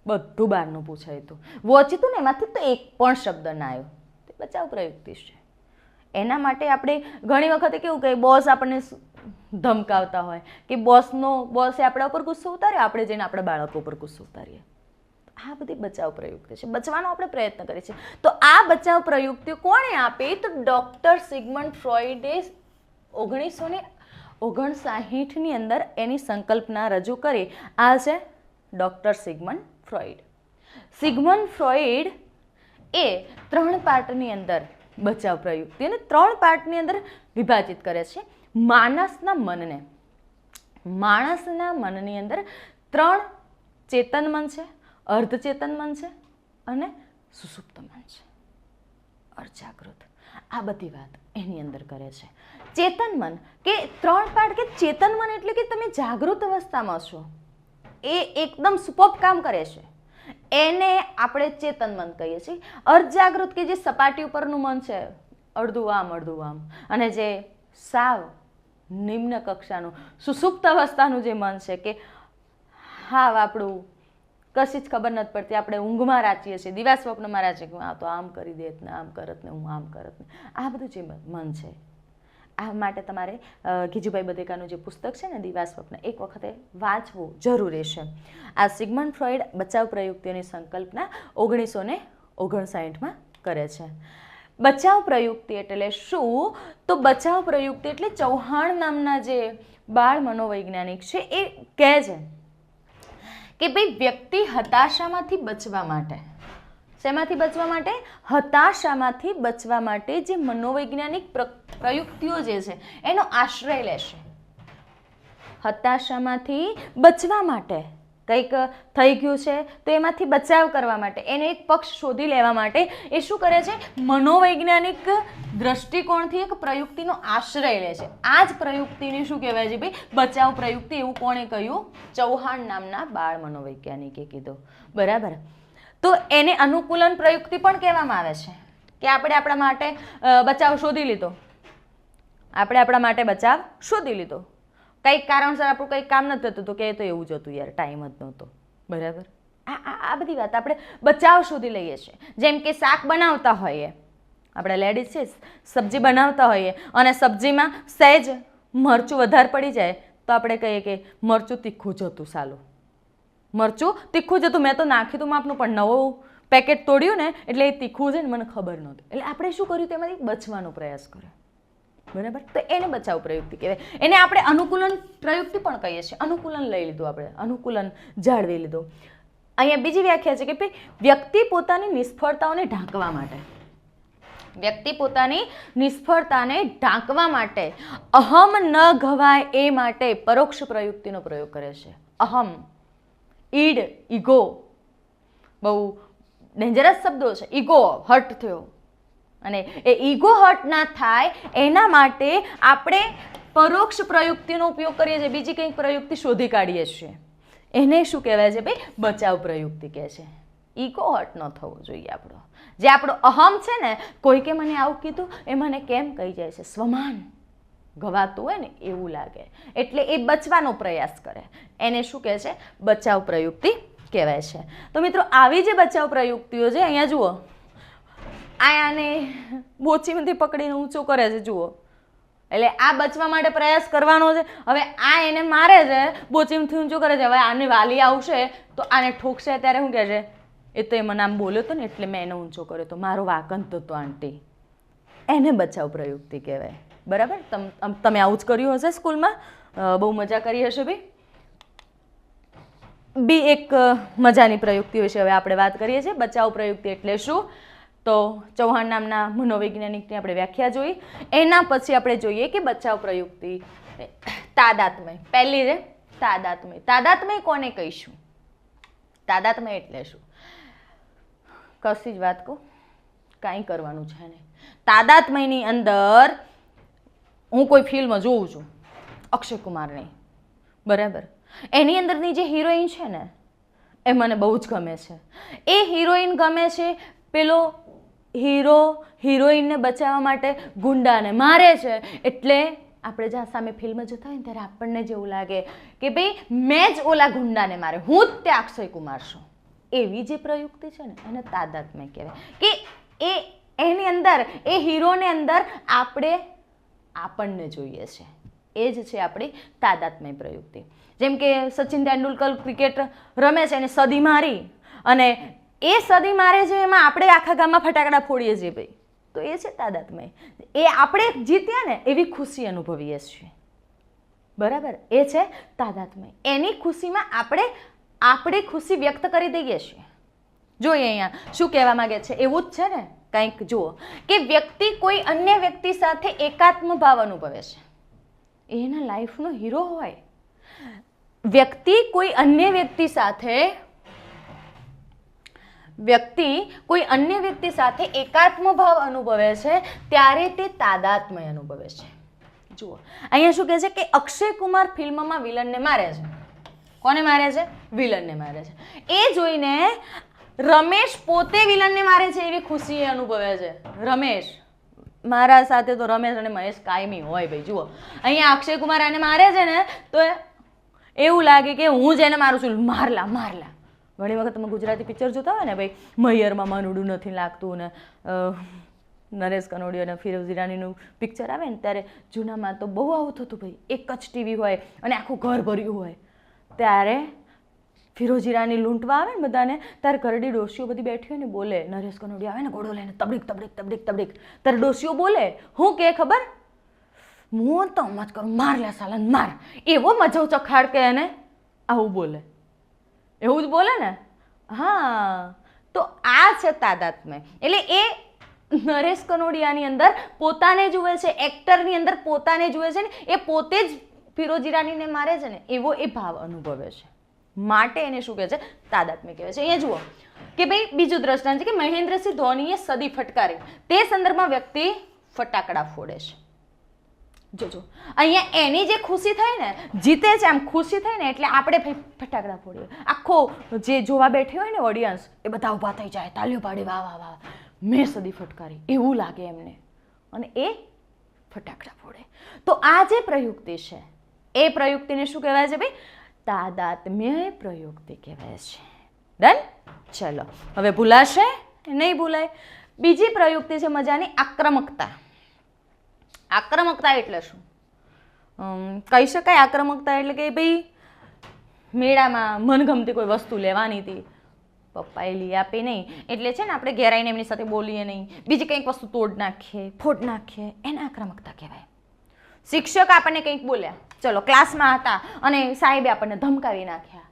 બધું બહારનું પૂછાયું હતું, વોંચ્યું ને એમાંથી તો એક પણ શબ્દ ના આવ્યો. તે બચાવ પ્રયુક્તિ છે. એના માટે આપણે ઘણી વખતે કેવું કે બોસ આપણને ધમકાવતા હોય કે બોસે આપણા ઉપર ગુસ્સો ઉતાર્યો, આપણે જઈને આપણા બાળકો ઉપર ગુસ્સો ઉતારીએ. આ બધી બચાવ પ્રયુક્તિ છે, બચવાનો આપણે પ્રયત્ન કરીએ છીએ. તો આ બચાવ પ્રયુક્તિઓ કોણે આપી? તો ડૉક્ટર સિગમન્ડ ફ્રોઈડે 1959ની અંદર એની સંકલ્પના રજૂ કરી. આ છે ડૉક્ટર સિગમન્ડ ફ્રોઈડ. સિગમન્ડ ફ્રોઈડ એ 3 પાર્ટની અંદર બચાવ પ્રયુક્તિ અને 3 પાર્ટની અંદર વિભાજિત કરે છે. માણસના મનની અંદર 3 ચેતન મન છે, અર્ધચેતન મન છે અને સુષુપ્ત મન છે, અર્ધજાગૃત. આ બધી વાત એની અંદર કરે છે. ચેતન મન કે 3 પાર્ટ, કે ચેતન મન એટલે કે તમે જાગૃત અવસ્થામાં છો, એ એકદમ સુપર કામ કરે છે, એને આપણે ચેતન મન કહીએ છીએ. અર્ધજાગૃત કે જે સપાટી ઉપરનું મન છે, અડધું આમ, અને જે સાવ નિમ્ન કક્ષાનું સુષુપ્ત અવસ્થાનું જે મન છે, કે હા આપણું કશી જ ખબર નથી પડતી, આપણે ઊંઘમાં રાચીએ છીએ, દિવા સ્વપ્નમાં રાચીએ કે આ તો આમ કરી દેત ને આમ કરત ને હું આમ કરત ને, આ બધું જે મન છે. આ માટે તમારે ગીજુભાઈ બધેકાનું જે પુસ્તક છે ને દિવા સ્વપ્ન, એક વખતે વાંચવું જરૂરી છે. આ સિગમન્ડ ફ્રોઈડ બચાવ પ્રયુક્તિઓની સંકલ્પના 1959માં કરે છે. બચાવ પ્રયુક્તિ એટલે શું? તો બચાવ પ્રયુક્તિ એટલે ચૌહાણ નામના જે બાળ મનોવૈજ્ઞાનિક છે એ કહે છે કે ભાઈ વ્યક્તિ હતાશામાંથી બચવા માટે, શેમાંથી બચવા માટે? હતાશામાંથી બચવા માટે જે મનોવૈજ્ઞાનિક પ્રયુક્તિઓ જે છે એનો આશ્રય લેશે. હતાશામાંથી બચવા માટે કંઈક થઈ ગયું છે તો એમાંથી બચાવ કરવા માટે, એને એક પક્ષ શોધી લેવા માટે એ શું કરે છે? મનોવૈજ્ઞાનિક દ્રષ્ટિકોણથી એક પ્રયુક્તિનો આશ્રય લે છે. આ જ પ્રયુક્તિને શું કહેવાય છે ભાઈ? બચાવ પ્રયુક્તિ. એવું કોણે કહ્યું? ચૌહાણ નામના બાળ મનોવૈજ્ઞાનિકે કીધું, બરાબર? તો એને અનુકૂલન પ્રયુક્તિ પણ કહેવામાં આવે છે કે આપણે આપણા માટે બચાવ શોધી લીધો, આપણે આપણા માટે બચાવ શોધી લીધો, કંઈક કારણસર આપણું કંઈક કામ નથી થતું તો કે તો એવું જ હતું યાર, ટાઈમ જ નહોતો, બરાબર? આ બધી વાત આપણે બચાવ સુધી લઈએ છીએ. જેમ કે શાક બનાવતા હોઈએ, આપણે લેડીઝ છે, સબ્જી બનાવતા હોઈએ અને સબ્જીમાં સહેજ મરચું વધારે પડી જાય તો આપણે કહીએ કે મરચું તીખું જતું, સાલું મરચું તીખું જતું, મેં તો નાખ્યું હતું માપનું પણ નવું પેકેટ તોડ્યું ને એટલે એ તીખું છે ને મને ખબર નહોતી. એટલે આપણે શું કર્યું, તેમાંથી બચવાનો પ્રયાસ કર્યો. બરાબર, તો એને બચાવ પ્રયુક્તિ કહેવાય. એને આપણે અનુકૂલન પ્રયુક્તિ પણ કહીએ છીએ. અનુકૂલન લઈ લીધું, આપણે અનુકૂલન જાળવી લીધું. અહીંયા બીજી વ્યાખ્યા છે કે ભાઈ વ્યક્તિ પોતાની નિષ્ફળતાઓને ઢાંકવા માટે, વ્યક્તિ પોતાની નિષ્ફળતાને ઢાંકવા માટે, અહમ ન ઘવાય એ માટે પરોક્ષ પ્રયુક્તિનો પ્રયોગ કરે છે. અહમ, ઈડ, ઈગો, બહુ ડેન્જરસ શબ્દો છે. ઈગો હર્ટ થયો અને એ ઈગો હર્ટ ના થાય એના માટે આપણે પરોક્ષ પ્રયુક્તિનો ઉપયોગ કરીએ છીએ. બીજી કંઈક પ્રયુક્તિ શોધી કાઢીએ છીએ. એને શું કહેવાય છે ભાઈ? બચાવ પ્રયુક્તિ કહે છે. ઈગો હર્ટ ન થવો જોઈએ આપણો. જે આપણો અહમ છે ને, કોઈ કે મને આવું કીધું એ મને કેમ કહી જાય છે, સ્વમાન ગવાતું હોય ને એવું લાગે, એટલે એ બચવાનો પ્રયાસ કરે. એને શું કહે છે? બચાવ પ્રયુક્તિ કહેવાય છે. તો મિત્રો આવી જે બચાવ પ્રયુક્તિઓ છે, અહીંયા જુઓ, આને બોચીમાંથી પકડીને ઊંચો કરે છે, જુઓ, એટલે આ બચવા માટે પ્રયાસ કરવાનો છે. હવે આ એને મારે છે, બોચીમથી ઊંચો કરે છે. હવે આને વાલી આવશે તો આને ઠોકશે ત્યારે શું કહે છે? એ તો એ મને આમ બોલ્યો હતો ને એટલે મેં એને ઊંચો કર્યો તો, મારો વાંકંત હતો આંટી. એને બચાવ પ્રયુક્તિ કહેવાય. બરાબર, તમે આવું જ કર્યું હશે સ્કૂલમાં, બહુ મજા કરી હશે ભાઈ. બી એક મજાની પ્રયુક્તિ વિશે હવે આપણે વાત કરીએ છીએ. બચાવ પ્રયુક્તિ એટલે શું? તો ચૌહાણ નામના મનોવૈજ્ઞાનિકની આપણે વ્યાખ્યા જોઈ. એના પછી આપણે જોઈએ કે બચાવ પ્રયુક્તિ તાદાત્મય. પહેલી છે તાદાત્મય. તાદાત્મય કોને કહીશું? તાદાત્મય એટલે શું? કશી જ વાત કહું, કાંઈ કરવાનું છે નહીં. તાદાત્મયની અંદર હું કોઈ ફિલ્મ જોઉં છું અક્ષય કુમારની, બરાબર, એની અંદરની જે હિરોઈન છે ને એ મને બહુ જ ગમે છે. એ હિરોઈન ગમે છે, પેલો હીરો હિરોઈનને બચાવવા માટે ગુંડાને મારે છે. એટલે આપણે જ્યાં સામે ફિલ્મ જોતા હોય ને ત્યારે આપણને જેવું લાગે કે ભાઈ મેં જ ઓલા ગુંડાને મારે, હું જ તે અક્ષય કુમાર છું. એવી જે પ્રયુક્તિ છે ને એને તાદાત્મ્ય કહેવાય. કે એની અંદર, એ હીરોને અંદર આપણને જોઈએ છે. એ જ છે આપણી તાદાત્મ્ય પ્રયુક્તિ. જેમ કે સચિન તેંડુલકર ક્રિકેટ રમે છે અને સદી મારી, અને એ સદી મારે છે એમાં આપણે આખા ગામમાં ફટાકડા ફોડીએ છીએ ભાઈ, તો એ છે તાદાત્મ્ય. એ આપણે જીત્યા ને એવી ખુશી અનુભવીએ છીએ, બરાબર, એ છે તાદાત્મ્ય. એની ખુશીમાં આપણે ખુશી વ્યક્ત કરી દઈએ છીએ. જોઈએ અહીંયા શું કહેવા માંગે છે, એવું જ છે ને કંઈક. જુઓ કે વ્યક્તિ કોઈ અન્ય વ્યક્તિ સાથે એકાત્મ ભાવ અનુભવે છે. એના લાઈફનો હીરો હોય. વ્યક્તિ કોઈ અન્ય વ્યક્તિ સાથે એકાત્મ ભાવ અનુભવે છે ત્યારે તે તાદાત્મ્ય અનુભવે છે. જુઓ અહીંયા શું કહે છે કે અક્ષય કુમાર ફિલ્મમાં વિલનને મારે છે. કોને મારે છે? વિલનને મારે છે. એ જોઈને રમેશ પોતે વિલનને મારે છે એવી ખુશી અનુભવે છે. રમેશ, મારા સાથે તો રમેશ અને મહેશ કાયમી હોય ભાઈ. જુઓ અહીંયા અક્ષય કુમાર આને મારે છે ને તો એવું લાગે કે હું જ એને મારું છું, મારલા. ઘણી વખત તમે ગુજરાતી પિક્ચર જોતા હોય ને ભાઈ, મૈયરમાં મનુડું નથી લાગતું ને નરેશ કનોડિયા અને ફિરોઝ ઈરાનીનું પિક્ચર આવે ને ત્યારે જૂનામાં તો બહુ આવું થતું ભાઈ. એક જ ટીવી હોય અને આખું ઘર ભર્યું હોય, ત્યારે ફિરોઝ ઈરાની લૂંટવા આવે ને બધાને, ત્યારે ઘરડી ડોશીઓ બધી બેઠી હોય ને બોલે, નરેશ કનોડિયા આવે ને ઘોડો લઈને તબડીક ત્યારે ડોશીઓ બોલે, હું કે ખબર? હું તો મત કરું, માર લે સાલન માર. એવો મજો ચખાડ કે એને આવું બોલે, એવું જ બોલે ને. હા, તો આ છે તાદાત્મ્ય. એટલે એ નરેશ કનોડિયાની અંદર પોતાને જુએ છે, એક્ટરની અંદર પોતાને જુએ છે ને, એ પોતે જ ફિરોઝ ઈરાનીને મારે છે ને એવો એ ભાવ અનુભવે છે. માટે એને શું કહે છે? તાદાત્મ્ય કહેવાય છે. અહીંયા જુઓ કે ભાઈ બીજું દ્રષ્ટાંત છે કે મહેન્દ્રસિંહ ધોનીએ સદી ફટકારી, તે સંદર્ભમાં વ્યક્તિ ફટાકડા ફોડે છે. જોજો અહીંયા એની જે ખુશી થઈ ને, જીતે છે આમ ખુશી થઈ ને, એટલે આપણે ફટાકડા ફોડીએ. આખો જે જોવા બેઠી હોય ને ઓડિયન્સ, એ બધા ઊભા થઈ જાય, તાળીઓ પાડી, વાહ વાહ વાહ, મેં સદી ફટકારી, એવું લાગે એમને, અને એ ફટાકડા ફોડે. તો આ જે પ્રયુક્તિ છે એ પ્રયુક્તિને શું કહેવાય છે ભાઈ? તાદાત્મ્ય પ્રયુક્તિ કહેવાય છે. ડન. ચલો હવે ભૂલાશે નહીં ભૂલાય. બીજી પ્રયુક્તિ છે મજાની, આક્રમકતા. આક્રમકતા એટલે શું? કહી શકાય આક્રમકતા એટલે કે ભાઈ મેળામાં મનગમતી કોઈ વસ્તુ લેવાની હતી, પપ્પાએ લઈ આપી નહીં એટલે છે ને આપણે ઘેર આવીને એમની સાથે બોલીએ નહીં, બીજી કંઈક વસ્તુ તોડ નાખીએ, ફોડ નાખીએ, એને આક્રમકતા કહેવાય. શિક્ષક આપણને કંઈક બોલ્યા, ચલો ક્લાસમાં હતા અને સાહેબે આપણને ધમકાવી નાખ્યા.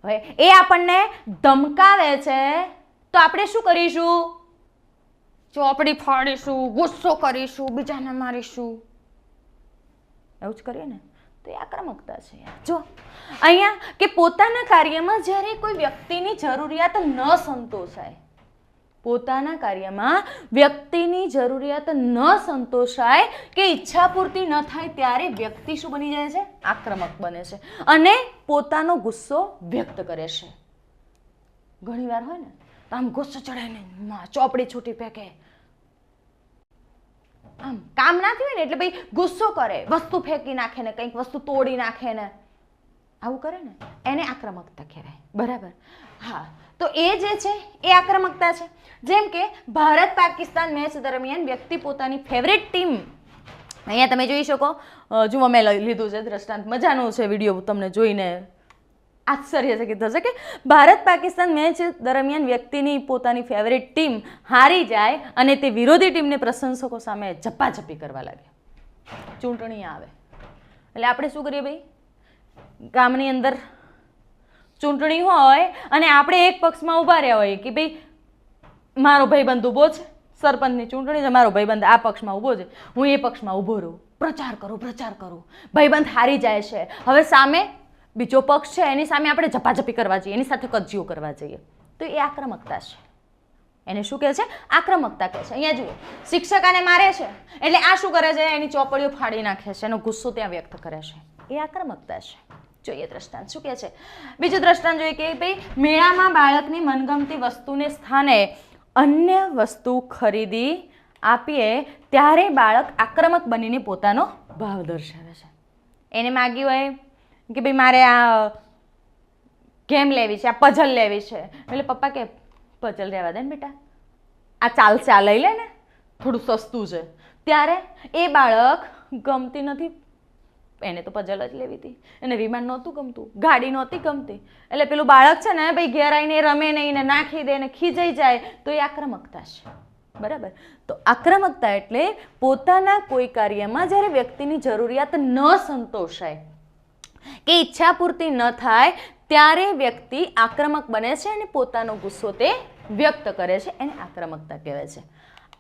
હવે એ આપણને ધમકાવે છે તો આપણે શું કરીશું? ચોપડી ફાડીશું, ગુસ્સો કરીશું, બીજાને મારીશું, એવું જ કરીએ ને તો એ આક્રમકતા છે. જો અહીંયા કે પોતાના કાર્યમાં જ્યારે કોઈ વ્યક્તિની જરૂરિયાત ન સંતોષાય, પોતાના કાર્યમાં વ્યક્તિની જરૂરિયાત ન સંતોષાય કે ઈચ્છા પૂર્તિ ન થાય ત્યારે વ્યક્તિ શું બની જાય છે? આક્રમક બને છે અને પોતાનો ગુસ્સો વ્યક્ત કરે છે. ઘણીવાર હોય ને તો આમ ગુસ્સો ચડાવીને ચોપડી છૂટી ફેંકે, આમ કામ ના થયું ને એટલે ભાઈ ગુસ્સો કરે, વસ્તુ ફેંકી નાખે ને કંઈક વસ્તુ તોડી નાખે ને આવું કરે ને એને આક્રમકતા કહેવાય. બરાબર? હા, તો એ જે છે એ આક્રમકતા છે. જેમ કે ભારત પાકિસ્તાન મેચ દરમિયાન વ્યક્તિ પોતાની ફેવરેટ ટીમ, અહીંયા તમે જોઈ શકો, જુઓ મેં લીધું છે દ્રષ્ટાંત, મજાનું છે વિડીયો, તમને જોઈને આશ્ચર્યચકિત થશે કે ભારત પાકિસ્તાન મેચ દરમિયાન વ્યક્તિની પોતાની ફેવરેટ ટીમ હારી જાય અને તે વિરોધી ટીમને પ્રશંસકો સામે ઝપાઝપી કરવા લાગે. ચૂંટણી આવે એટલે આપણે શું કરીએ ભાઈ? ગામની અંદર ચૂંટણી હોય અને આપણે એક પક્ષમાં ઊભા રહ્યા હોઈએ કે ભાઈ મારો ભાઈબંધ ઊભો છે, સરપંચની ચૂંટણી છે, મારો ભાઈબંધ આ પક્ષમાં ઊભો છે, હું એ પક્ષમાં ઊભો રહું, પ્રચાર કરું, ભાઈબંધ હારી જાય છે, હવે સામે બીજો પક્ષ છે એની સામે આપણે ઝપાઝપી કરવા જઈએ, એની સાથે કજિયો કરવા જઈએ, તો એ આક્રમકતા છે. એને શું કહે છે? આક્રમકતા કહે છે. અહીંયા જુઓ, શિક્ષક આને મારે છે એટલે આ શું કરે છે? એની ચોપડીઓ ફાડી નાખે છે, એનો ગુસ્સો ત્યાં વ્યક્ત કરે છે, એ આક્રમકતા છે. જોઈએ દ્રષ્ટાંત શું કહે છે. બીજું દ્રષ્ટાંત જોઈએ કે ભાઈ મેળામાં બાળકની મનગમતી વસ્તુને સ્થાને અન્ય વસ્તુ ખરીદી આપીએ ત્યારે બાળક આક્રમક બનીને પોતાનો ભાવ દર્શાવે છે. એને માગ્યું હોય કે ભાઈ મારે આ ગેમ લેવી છે, આ પઝલ લેવી છે, એટલે પપ્પા કે પઝલ રહેવા દે ને બેટા, આ ચાલશે, આ લઈ લે ને, થોડું સસ્તું છે. ત્યારે એ બાળક ગમતી નથી, એને તો પઝલ જ લેવી હતી, એને વિમાન નહોતું ગમતું, ગાડી નહોતી ગમતી, એટલે પેલું બાળક છે ને ભાઈ ઘેર આવીને રમે નહીં ને નાખી દે ને ખીજાઈ જાય, તો એ આક્રમકતા છે. બરાબર? તો આક્રમકતા એટલે પોતાના કોઈ કાર્યમાં જ્યારે વ્યક્તિની જરૂરિયાત ન સંતોષાય કે ઈચ્છા પૂર્તિ ન થાય ત્યારે વ્યક્તિ આક્રમક બને છે અને પોતાનો ગુસ્સો તે વ્યક્ત કરે છે, એને આક્રમકતા કહેવાય છે.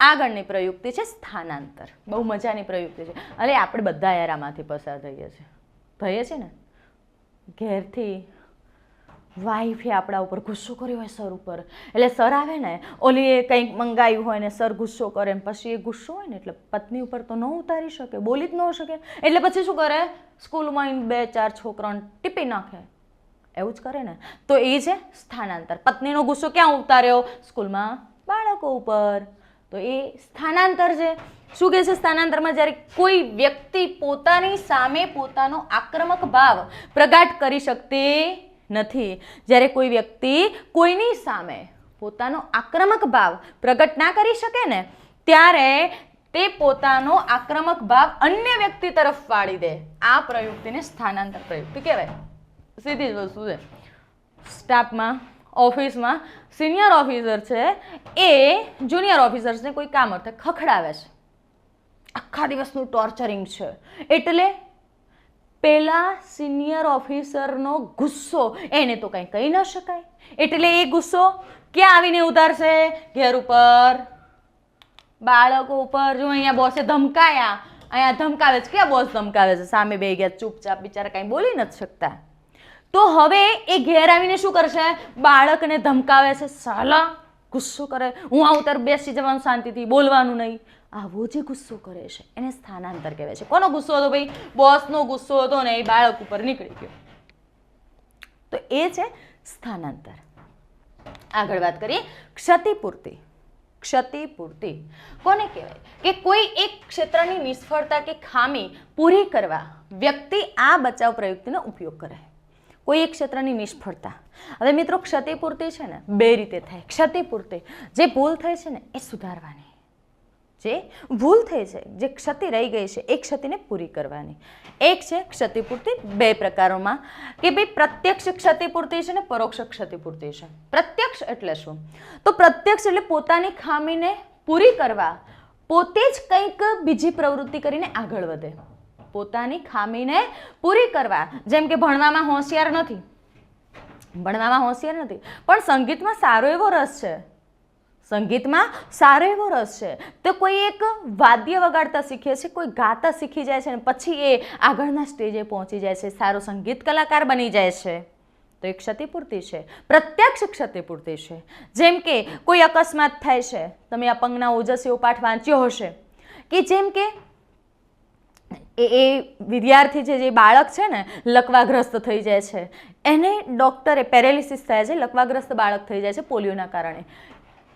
આગળની પ્રયુક્તિ છે સ્થાનાંતર. બહુ મજાની પ્રયુક્તિ છે. અરે આપણે બધા એરામાંથી પસાર થઈએ છીએ ને. ઘેરથી વાઈફે આપણા ઉપર ગુસ્સો કર્યો હોય સર ઉપર, એટલે સર આવે ને, ઓલીએ કંઈક મંગાવ્યું હોય ને સર ગુસ્સો કરે, પછી એ ગુસ્સો હોય ને એટલે પત્ની ઉપર તો ન ઉતારી શકે, બોલી જ ન શકે, એટલે પછી શું કરે? સ્કૂલમાં 2-4 છોકરાઓને ટીપી નાખે, એવું જ કરે ને. તો એ છે સ્થાનાંતર. પત્નીનો ગુસ્સો ક્યાં ઉતાર્યો? સ્કૂલમાં બાળકો ઉપર. તો એ સ્થાનાંતર છે. શું કહે છે સ્થાનાંતરમાં? જ્યારે કોઈ વ્યક્તિ પોતાની સામે પોતાનો આક્રમક ભાવ પ્રગટ કરી શકતી નથી, જ્યારે કોઈ વ્યક્તિ કોઈની સામે પોતાનો આક્રમક ભાવ પ્રગટ ના કરી શકે ને ત્યારે તે પોતાનો આક્રમક ભાવ અન્ય વ્યક્તિ તરફ વાળી દે, આ પ્રયુક્તિને સ્થાનાંતર પ્રયુક્તિ કહેવાય. સીધી જ વસ્તુ છે. સ્ટાફમાં, ઓફિસમાં સિનિયર ઓફિસર છે એ જુનિયર ઓફિસર્સને કોઈ કામ અર્થે ખખડાવે છે, આખા દિવસનું ટોર્ચરિંગ છે, એટલે પેલા સિનિયર ઓફિસરનો ગુસ્સો એને તો કંઈ કહી ન શકાય, એટલે એ ગુસ્સો ક્યાં આવીને ઉતારશે? ઘેર ઉપર, બાળકો ઉપર. જો અહીંયા બોસે ધમકાયા, અહીંયા ધમકાવે છે, ક્યાં બોસ ધમકાવે છે? સામે બે ગયા ચૂપચાપ, બિચારા કાંઈ બોલી નથી શકતા. તો હવે એ ઘેર આવીને શું કરશે? બાળકને ધમકાવે છે, સાલા ગુસ્સો કરે, હું આવું તાર બેસી જવાનું, શાંતિથી બોલવાનું નહીં, આવો જે ગુસ્સો કરે છે એને સ્થાનાંતર કહેવાય છે. કોનો ગુસ્સો હતો ભાઈ? બોસનો ગુસ્સો હતો ને એ બાળક ઉપર નીકળી ગયો, તો એ છે સ્થાનાંતર. આગળ વાત કરીએ ક્ષતિપૂર્તિ. ક્ષતિપૂર્તિ કોને કહેવાય? કે કોઈ એક ક્ષેત્રની નિષ્ફળતા કે ખામી પૂરી કરવા વ્યક્તિ આ બચાવ પ્રયુક્તિનો ઉપયોગ કરે. કોઈ એક ક્ષેત્રની નિષ્ફળતા. હવે મિત્રો ક્ષતિપૂર્તિ છે ને બે રીતે થાય. ક્ષતિપૂર્તિ, જે ભૂલ થઈ છે ને એ સુધારવાની, જે ભૂલ થઈ છે, જે ક્ષતિ રહી ગઈ છે એ ક્ષતિને પૂરી કરવાની. એક છે ક્ષતિપૂર્તિ બે પ્રકારોમાં, કે ભાઈ પ્રત્યક્ષ ક્ષતિપૂર્તિ છે ને પરોક્ષ ક્ષતિપૂર્તિ છે. પ્રત્યક્ષ એટલે શું? તો પ્રત્યક્ષ એટલે પોતાની ખામીને પૂરી કરવા પોતે જ કંઈક બીજી પ્રવૃત્તિ કરીને આગળ વધે. પોતાની ખામીને પૂરી કરવા, જેમ કે ભણવામાં હોશિયાર નથી, પણ સંગીતમાં સારો એવો રસ છે, તો કોઈ એક વાદ્ય વગાડતા શીખે છે, કોઈ ગાતા શીખી જાય છે અને પછી એ આગળના સ્ટેજે પહોંચી જાય છે, સારો સંગીત કલાકાર બની જાય છે, તો એ ક્ષતિપૂર્તિ છે. પ્રત્યક્ષ ક્ષતિપૂર્તિ છે. જેમ કે કોઈ અકસ્માત થાય છે, તમે અપંગના ઓજસ્વીઓ પાઠ વાંચ્યો હશે, કે જેમ કે એ વિદ્યાર્થી છે, જે બાળક છે ને લકવાગ્રસ્ત થઈ જાય છે, એને ડૉક્ટરે પેરેલિસિસ થાય છે, લકવાગ્રસ્ત બાળક થઈ જાય છે પોલિયોના કારણે,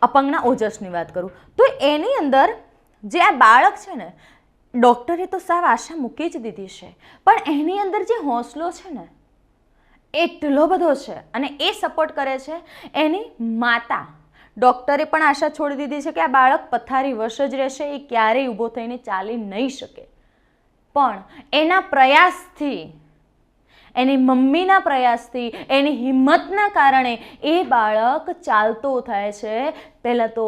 અપંગના ઓજસની વાત કરું તો એની અંદર જે આ બાળક છે ને, ડૉક્ટરે તો સાવ આશા મૂકી જ દીધી છે, પણ એની અંદર જે હોંસલો છે ને એટલો બધો છે અને એ સપોર્ટ કરે છે એની માતા. ડૉક્ટરે પણ આશા છોડી દીધી છે કે આ બાળક પથારી વશ જ રહેશે, એ ક્યારેય ઊભો થઈને ચાલી નહીં શકે, પણ એના પ્રયાસથી, એની મમ્મીના પ્રયાસથી, એની હિંમતના કારણે એ બાળક ચાલતો થાય છે. પહેલાં તો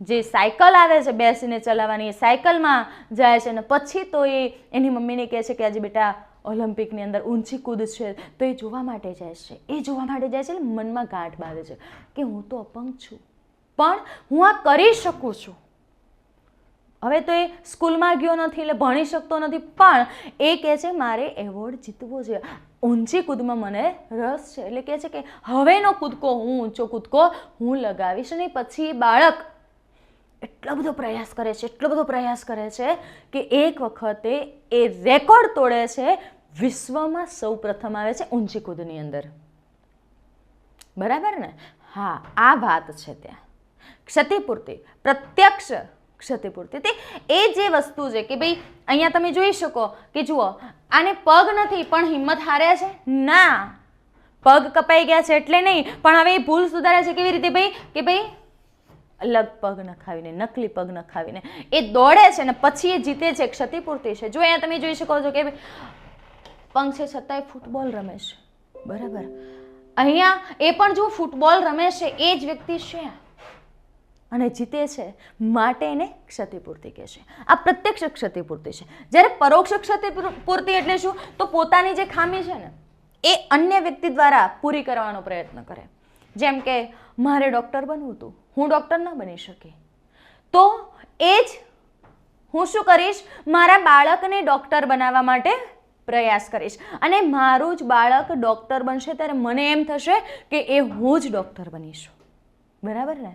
જે સાયકલ આવે છે બેસીને ચલાવવાની, એ સાયકલમાં જાય છે અને પછી તો એ એની મમ્મીને કહે છે કે આજે બેટા ઓલિમ્પિકની અંદર ઊંચી કૂદ છે, તો એ જોવા માટે જાય છે. એટલે મનમાં ગાંઠ બાંધે છે કે હું તો અપંગ છું પણ હું આ કરી શકું છું. હવે તો એ સ્કૂલમાં ગયો નથી એટલે ભણી શકતો નથી, પણ એ કહે છે મારે એવોર્ડ જીતવો છે, ઊંચી કૂદમાં મને રસ છે, એટલે કહે છે કે હવેનો કૂદકો હું ઊંચો કૂદકો હું લગાવીશ. અને પછી એ બાળક એટલો બધો પ્રયાસ કરે છે કે એક વખતે એ રેકોર્ડ તોડે છે, વિશ્વમાં સૌ પ્રથમ આવે છે ઊંચી કૂદની અંદર. બરાબર ને? હા, આ વાત છે ત્યાં ક્ષતિપૂર્તિ, પ્રત્યક્ષ ક્ષતિપૂર્તિ. એ જે વસ્તુ છે કે ભાઈ અહીંયા તમે જોઈ શકો કે જુઓ આને પગ નથી પણ હિંમત હારે છે ના, પગ કપાઈ ગયા છે એટલે નહીં, પણ હવે એ ભૂલ સુધારે છે. કેવી રીતે ભાઈ? કે ભાઈ અલગ પગ નખાવીને, નકલી પગ નખાવીને એ દોડે છે ને પછી એ જીતે છે. ક્ષતિપૂર્તિ છે. જો અહીંયા તમે જોઈ શકો છો કે પંગ છે છતાંય ફૂટબોલ રમે છે. બરાબર, અહીંયા એ પણ જો ફૂટબોલ રમે છે એ જ વ્યક્તિ છે અને જીતે છે, માટે એને ક્ષતિપૂર્તિ કહે છે. આ પ્રત્યક્ષ ક્ષતિપૂર્તિ છે. જ્યારે પરોક્ષ ક્ષતિપૂર્તિ એટલે શું? તો પોતાની જે ખામી છે ને એ અન્ય વ્યક્તિ દ્વારા પૂરી કરવાનો પ્રયત્ન કરે. જેમ કે મારે ડૉક્ટર બનવું હતું, હું ડૉક્ટર ન બની શકી, તો એ જ હું શું કરીશ? મારા બાળકને ડૉક્ટર બનાવવા માટે પ્રયાસ કરીશ અને મારું જ બાળક ડૉક્ટર બનશે ત્યારે મને એમ થશે કે એ હું જ ડૉક્ટર બનીશું. બરાબર ને?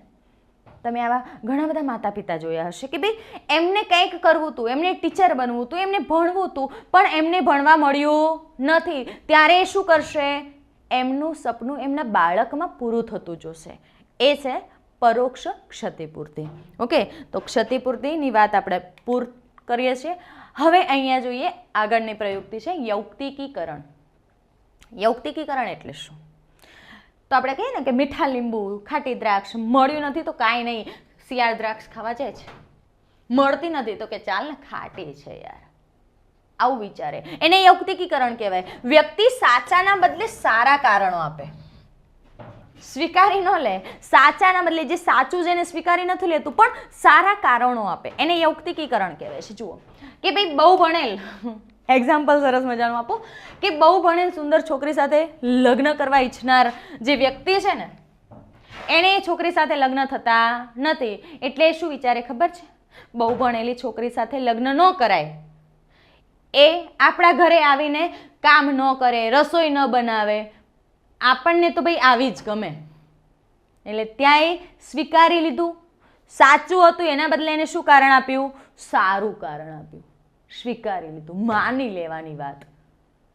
તમે આવા ઘણા બધા માતા પિતા જોયા હશે કે ભાઈ એમને કંઈક કરવું હતું, એમને ટીચર બનવું હતું, એમને ભણવું હતું, પણ એમને ભણવા મળ્યું નથી. ત્યારે એ શું કરશે? એમનું સપનું એમના બાળકમાં પૂરું થતું જોશે. એ છે પરોક્ષ ક્ષતિપૂર્તિ. ઓકે, તો ક્ષતિપૂર્તિની વાત આપણે પૂર્ણ કરીએ છીએ. હવે અહીંયા જોઈએ આગળની પ્રયુક્તિ છે યૌક્તિકીકરણ. યૌક્તિકીકરણ એટલે શું? તો આપણે કહીએ ને કે મીઠા લીંબુ, ખાટી દ્રાક્ષ મળ્યું નથી તો કાંઈ નહીં, શિયાળ દ્રાક્ષ ખાવા જાય છે, મળતી નથી તો કે ચાલ ને ખાટી છે યાર, આવું વિચારે. એને યૌક્તિકીકરણ કહેવાય. વ્યક્તિ સાચાના બદલે સારા કારણો આપે, સ્વીકારી ન લે, સાચાના બદલે જે સાચું છે એને સ્વીકારી નથી લેતું પણ સારા કારણો આપે, એને યૌક્તિકીકરણ કહેવાય છે. જુઓ કે ભાઈ બહુ ભણેલ, એક્ઝામ્પલ સરસ મજાનું આપો કે બહુ ભણેલ સુંદર છોકરી સાથે લગ્ન કરવા ઈચ્છનાર જે વ્યક્તિ છે ને એને એ છોકરી સાથે લગ્ન થતા નથી, એટલે શું વિચારે ખબર છે? બહુ ભણેલી છોકરી સાથે લગ્ન ન કરાય, એ આપણા ઘરે આવીને કામ ન કરે, રસોઈ ન બનાવે, આપણને તો ભાઈ આવી જ ગમે, એટલે ત્યાં એ સ્વીકારી લીધું. સાચું હતું એના બદલે એને શું કારણ આપ્યું? સારું કારણ આપ્યું. સ્વીકારી લીધું, માની લેવાની વાત,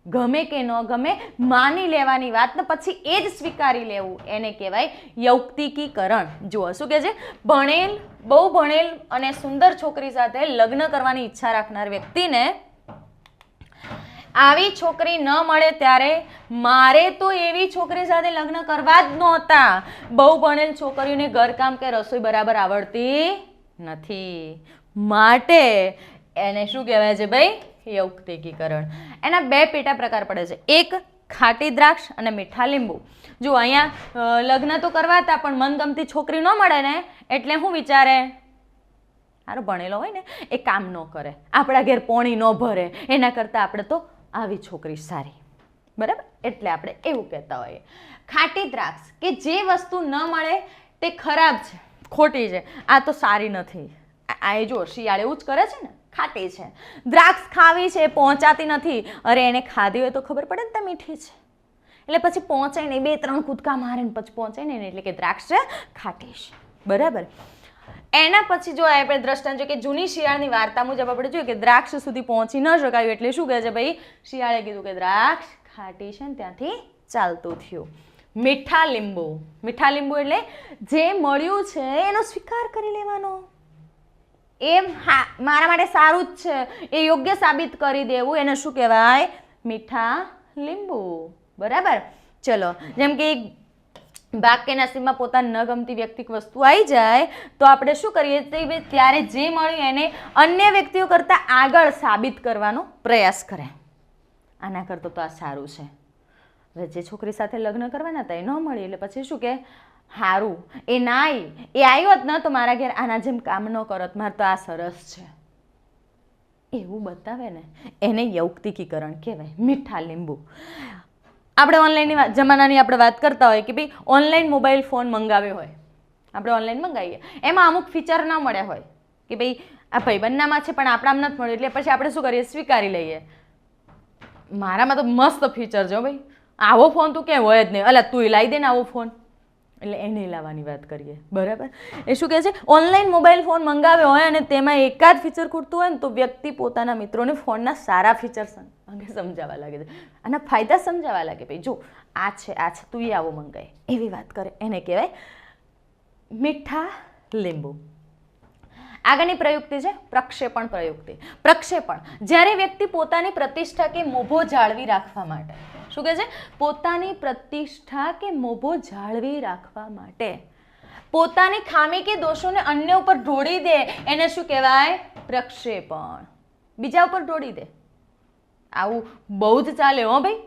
ગમે કે ન ગમે માની લેવાની વાત ને પછી એ જ સ્વીકારી લેવું, એને કહેવાય યૌક્તિકીકરણ. જુઓ શું કહે છે? ભણેલ, બહુ ભણેલ અને સુંદર છોકરી સાથે લગ્ન કરવાની ઈચ્છા રાખનાર વ્યક્તિને આવી છોકરી ન મળે ત્યારે મારે તો એવી છોકરી સાથે લગ્ન કરવા જ નહોતા. બહુ ભણેલ છોકરીઓને ઘરકામ કે રસોઈ બરાબર આવડતી નથી. માટે એને શું કહેવાય છે ભાઈ? યૌક્તિકીકરણ. એના બે પેટા પ્રકાર પડે છે, એક ખાટી દ્રાક્ષ અને મીઠા લીંબુ. જો અહીંયા લગ્ન તો કરવા હતા પણ મનગમતી છોકરી ન મળે ને એટલે શું વિચારે? સારો ભણેલો હોય ને એ કામ ન કરે, આપણા ઘેર પોણી ન ભરે, એના કરતાં આપણે તો આવી છોકરી સારી. બરાબર? એટલે આપણે એવું કહેતા હોઈએ. ખાટી દ્રાક્ષ કે જે વસ્તુ ન મળે તે ખરાબ છે, ખોટી છે, આ તો સારી નથી. આ એ જો શિયાળ એવું જ કરે છે ને, ખાટી છે. દ્રાક્ષ ખાવી છે, પહોંચાતી નથી. અરે એને ખાધી હોય તો ખબર પડે ને તે મીઠી છે, એટલે પછી પહોંચાય નહીં, 2-3 કૂદકા મારે ને પછી પહોંચાય નહીં, એટલે કે દ્રાક્ષ ખાટી છે. બરાબર? એના પછી જો આપણે દ્રષ્ટાંત જો કે જૂની શિયાળની વાર્તા મુજબ આપણે જોઈએ કે દ્રાક્ષ સુધી પહોંચી ન શકાયું એટલે શું કહે છે ભાઈ? શિયાળે કીધું કે દ્રાક્ષ ખાટી છે ને ત્યાંથી ચાલતું થયું. મીઠા લીંબુ. મીઠા લીંબુ એટલે જે મળ્યું છે એનો સ્વીકાર કરી લેવાનો. એમ હા મારા માટે સારું જ છે એ યોગ્ય સાબિત કરી દેવું, એને શું કહેવાય? મીઠા લીંબુ. બરાબર? ચલો, જેમ કે ભાગ કે નસીબમાં પોતાને ન ગમતી વ્યક્તિ વસ્તુ આવી જાય તો આપણે શું કરીએ? ત્યારે જે મળ્યું એને અન્ય વ્યક્તિઓ કરતાં આગળ સાબિત કરવાનો પ્રયાસ કરે. આના કરતાં તો આ સારું છે. હવે જે છોકરી સાથે લગ્ન કરવાના હતા એ ન મળી એટલે પછી શું કે? સારું એ ના આવી, એ આવ્યો જ ન તો મારા ઘેર આના જેમ કામ ન કરત, મારે તો આ સરસ છે એવું બતાવે ને એને યૌક્તિકીકરણ કહેવાય. મીઠા લીંબુ. આપણે ઓનલાઈનની જમાનાની આપણે વાત કરતા હોય કે ભાઈ ઓનલાઈન મોબાઈલ ફોન મંગાવ્યો હોય, આપણે ઓનલાઈન મંગાવીએ, એમાં અમુક ફીચર ન મળ્યા હોય કે ભાઈ આ ભાઈબંધનામાં છે પણ આપણામાં નથી મળ્યું, એટલે પછી આપણે શું કરીએ? સ્વીકારી લઈએ. મારામાં તો મસ્ત ફીચર છે ભાઈ, આવો ફોન તું ક્યાંય હોય જ નહીં, અલા તું લાવી દે ને આવો ફોન, એટલે એને લાવવાની વાત કરીએ. બરાબર? એ શું કહે છે? ઓનલાઈન મોબાઈલ ફોન મંગાવ્યો હોય અને તેમાં એકાદ ફીચર ખૂટતું હોય ને તો વ્યક્તિ પોતાના મિત્રોને ફોનના સારા ફીચર્સ અંગે સમજાવવા લાગે છે, આના ફાયદા સમજાવવા લાગે. ભાઈ જો આ છે તું એ આવો મંગાય, એવી વાત કરે, એને કહેવાય મીઠા લીંબુ. આગળની પ્રયુક્તિ છે પ્રક્ષેપણ પ્રયુક્તિ. પ્રક્ષેપણ જ્યારે વ્યક્તિ પોતાની પ્રતિષ્ઠા કે મોભો જાળવી રાખવા માટે, શું કહે છે? પોતાની પ્રતિષ્ઠા કે મોભો જાળવી રાખવા માટે પોતાની ખામી કે દોષોને અન્ય ઉપર ઢોળી દે એને શું કહેવાય? પ્રક્ષેપણ. બીજા ઉપર ઢોળી દે. આવું બહુ જ ચાલે હો ભાઈ.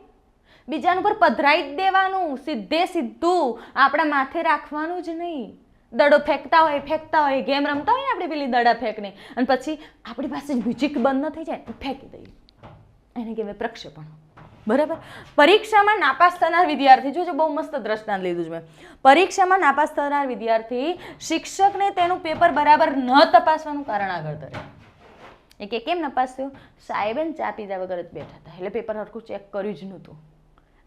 બીજાના ઉપર પધરાઈ જ દેવાનું, સીધે સીધું આપણા માથે રાખવાનું જ નહીં. દડો ફેંકતા હોય, ગેમ રમતા હોય ને આપણે પેલી દડા ફેંકને, અને પછી આપણી પાસે મ્યુઝિક બંધ ન થઈ જાય ફેંકી દઈએ, એને કહેવાય પ્રક્ષેપણ. બરાબર? પરીક્ષામાં નાપાસ થનાર વિદ્યાર્થી, જોજો બહુ મસ્ત દ્રષ્ટાંત લીધું છે મેં. પરીક્ષામાં નાપાસ થનાર વિદ્યાર્થી શિક્ષકને તેનું પેપર બરાબર ન તપાસવાનું કારણ આગળ ધરે. એ કે કેમ નપાસ થયો? સાહેબે ચા પીધા વગર જ બેઠા હતા એટલે પેપર હરખું ચેક કર્યું જ નહોતું.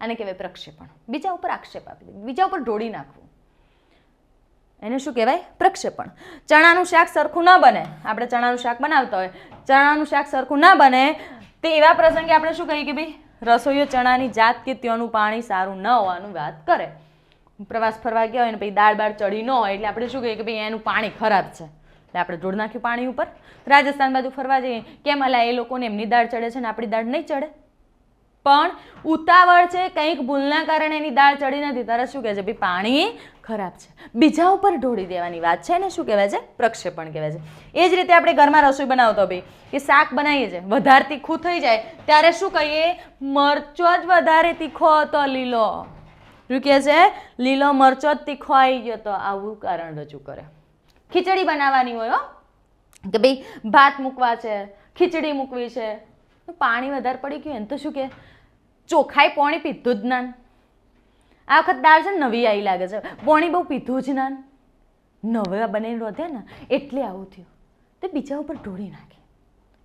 આને કહેવાય પ્રક્ષેપણ. બીજા ઉપર આક્ષેપ આપી દે, બીજા ઉપર ઢોળી નાખવું, એને શું કહેવાય? પ્રક્ષેપણ. ચણાનું શાક સરખું ન બને, આપણે ચણાનું શાક બનાવતા હોય, ચણાનું શાક સરખું ના બને તે એવા પ્રસંગે આપણે શું કહીએ કે ભાઈ રસોઈયો ચણાની જાત કે ત્યાંનું પાણી સારું ન હોવાનું વાત કરે. પ્રવાસ ફરવા ગયા હોય ને પછી દાળ બાળ ચડી ન હોય એટલે આપણે શું કહીએ કે ભાઈ એનું પાણી ખરાબ છે, એટલે આપણે ઢોળ નાખ્યું પાણી ઉપર. રાજસ્થાન બાજુ ફરવા જઈએ, કેમ અલા એ લોકોને એમની દાળ ચડે છે ને આપણી દાળ નહીં ચડે? પણ ઉતાવળ છે, કંઈક ભૂલના કારણે એની દાળ ચડી નથી, ત્યારે શું કહે છે? ભાઈ પાણી ખરાબ છે, બીજા ઉપર ઢોળી દેવાની વાત છે, એને શું કહેવાય છે? પ્રક્ષેપણ કહેવાય છે. એ જ રીતે આપણે ઘરમાં રસોઈ બનાવતો ભાઈ કે શાક બનાવીએ છીએ, વધારે તીખું થઈ જાય ત્યારે શું કહીએ? મરચો જ વધારે તીખો હતો, લીલો. શું કહે છે? લીલો મરચો જ તીખો આવી ગયો તો, આવું કારણ રજૂ કરે. ખીચડી બનાવવાની હોય કે ભાઈ ભાત મૂકવા છે, ખીચડી મૂકવી છે, પાણી વધારે પડી ગયું ને તો શું કે? ચોખાઈ પાણી પીધું જ ના. આ વખત દાળ છે ને નવી આવી લાગે છે, પાણી બહુ પીધું જ ના, નવા બનીને રોધે ને એટલે આવું થયું, તો બીજા ઉપર ઢોળી નાખે,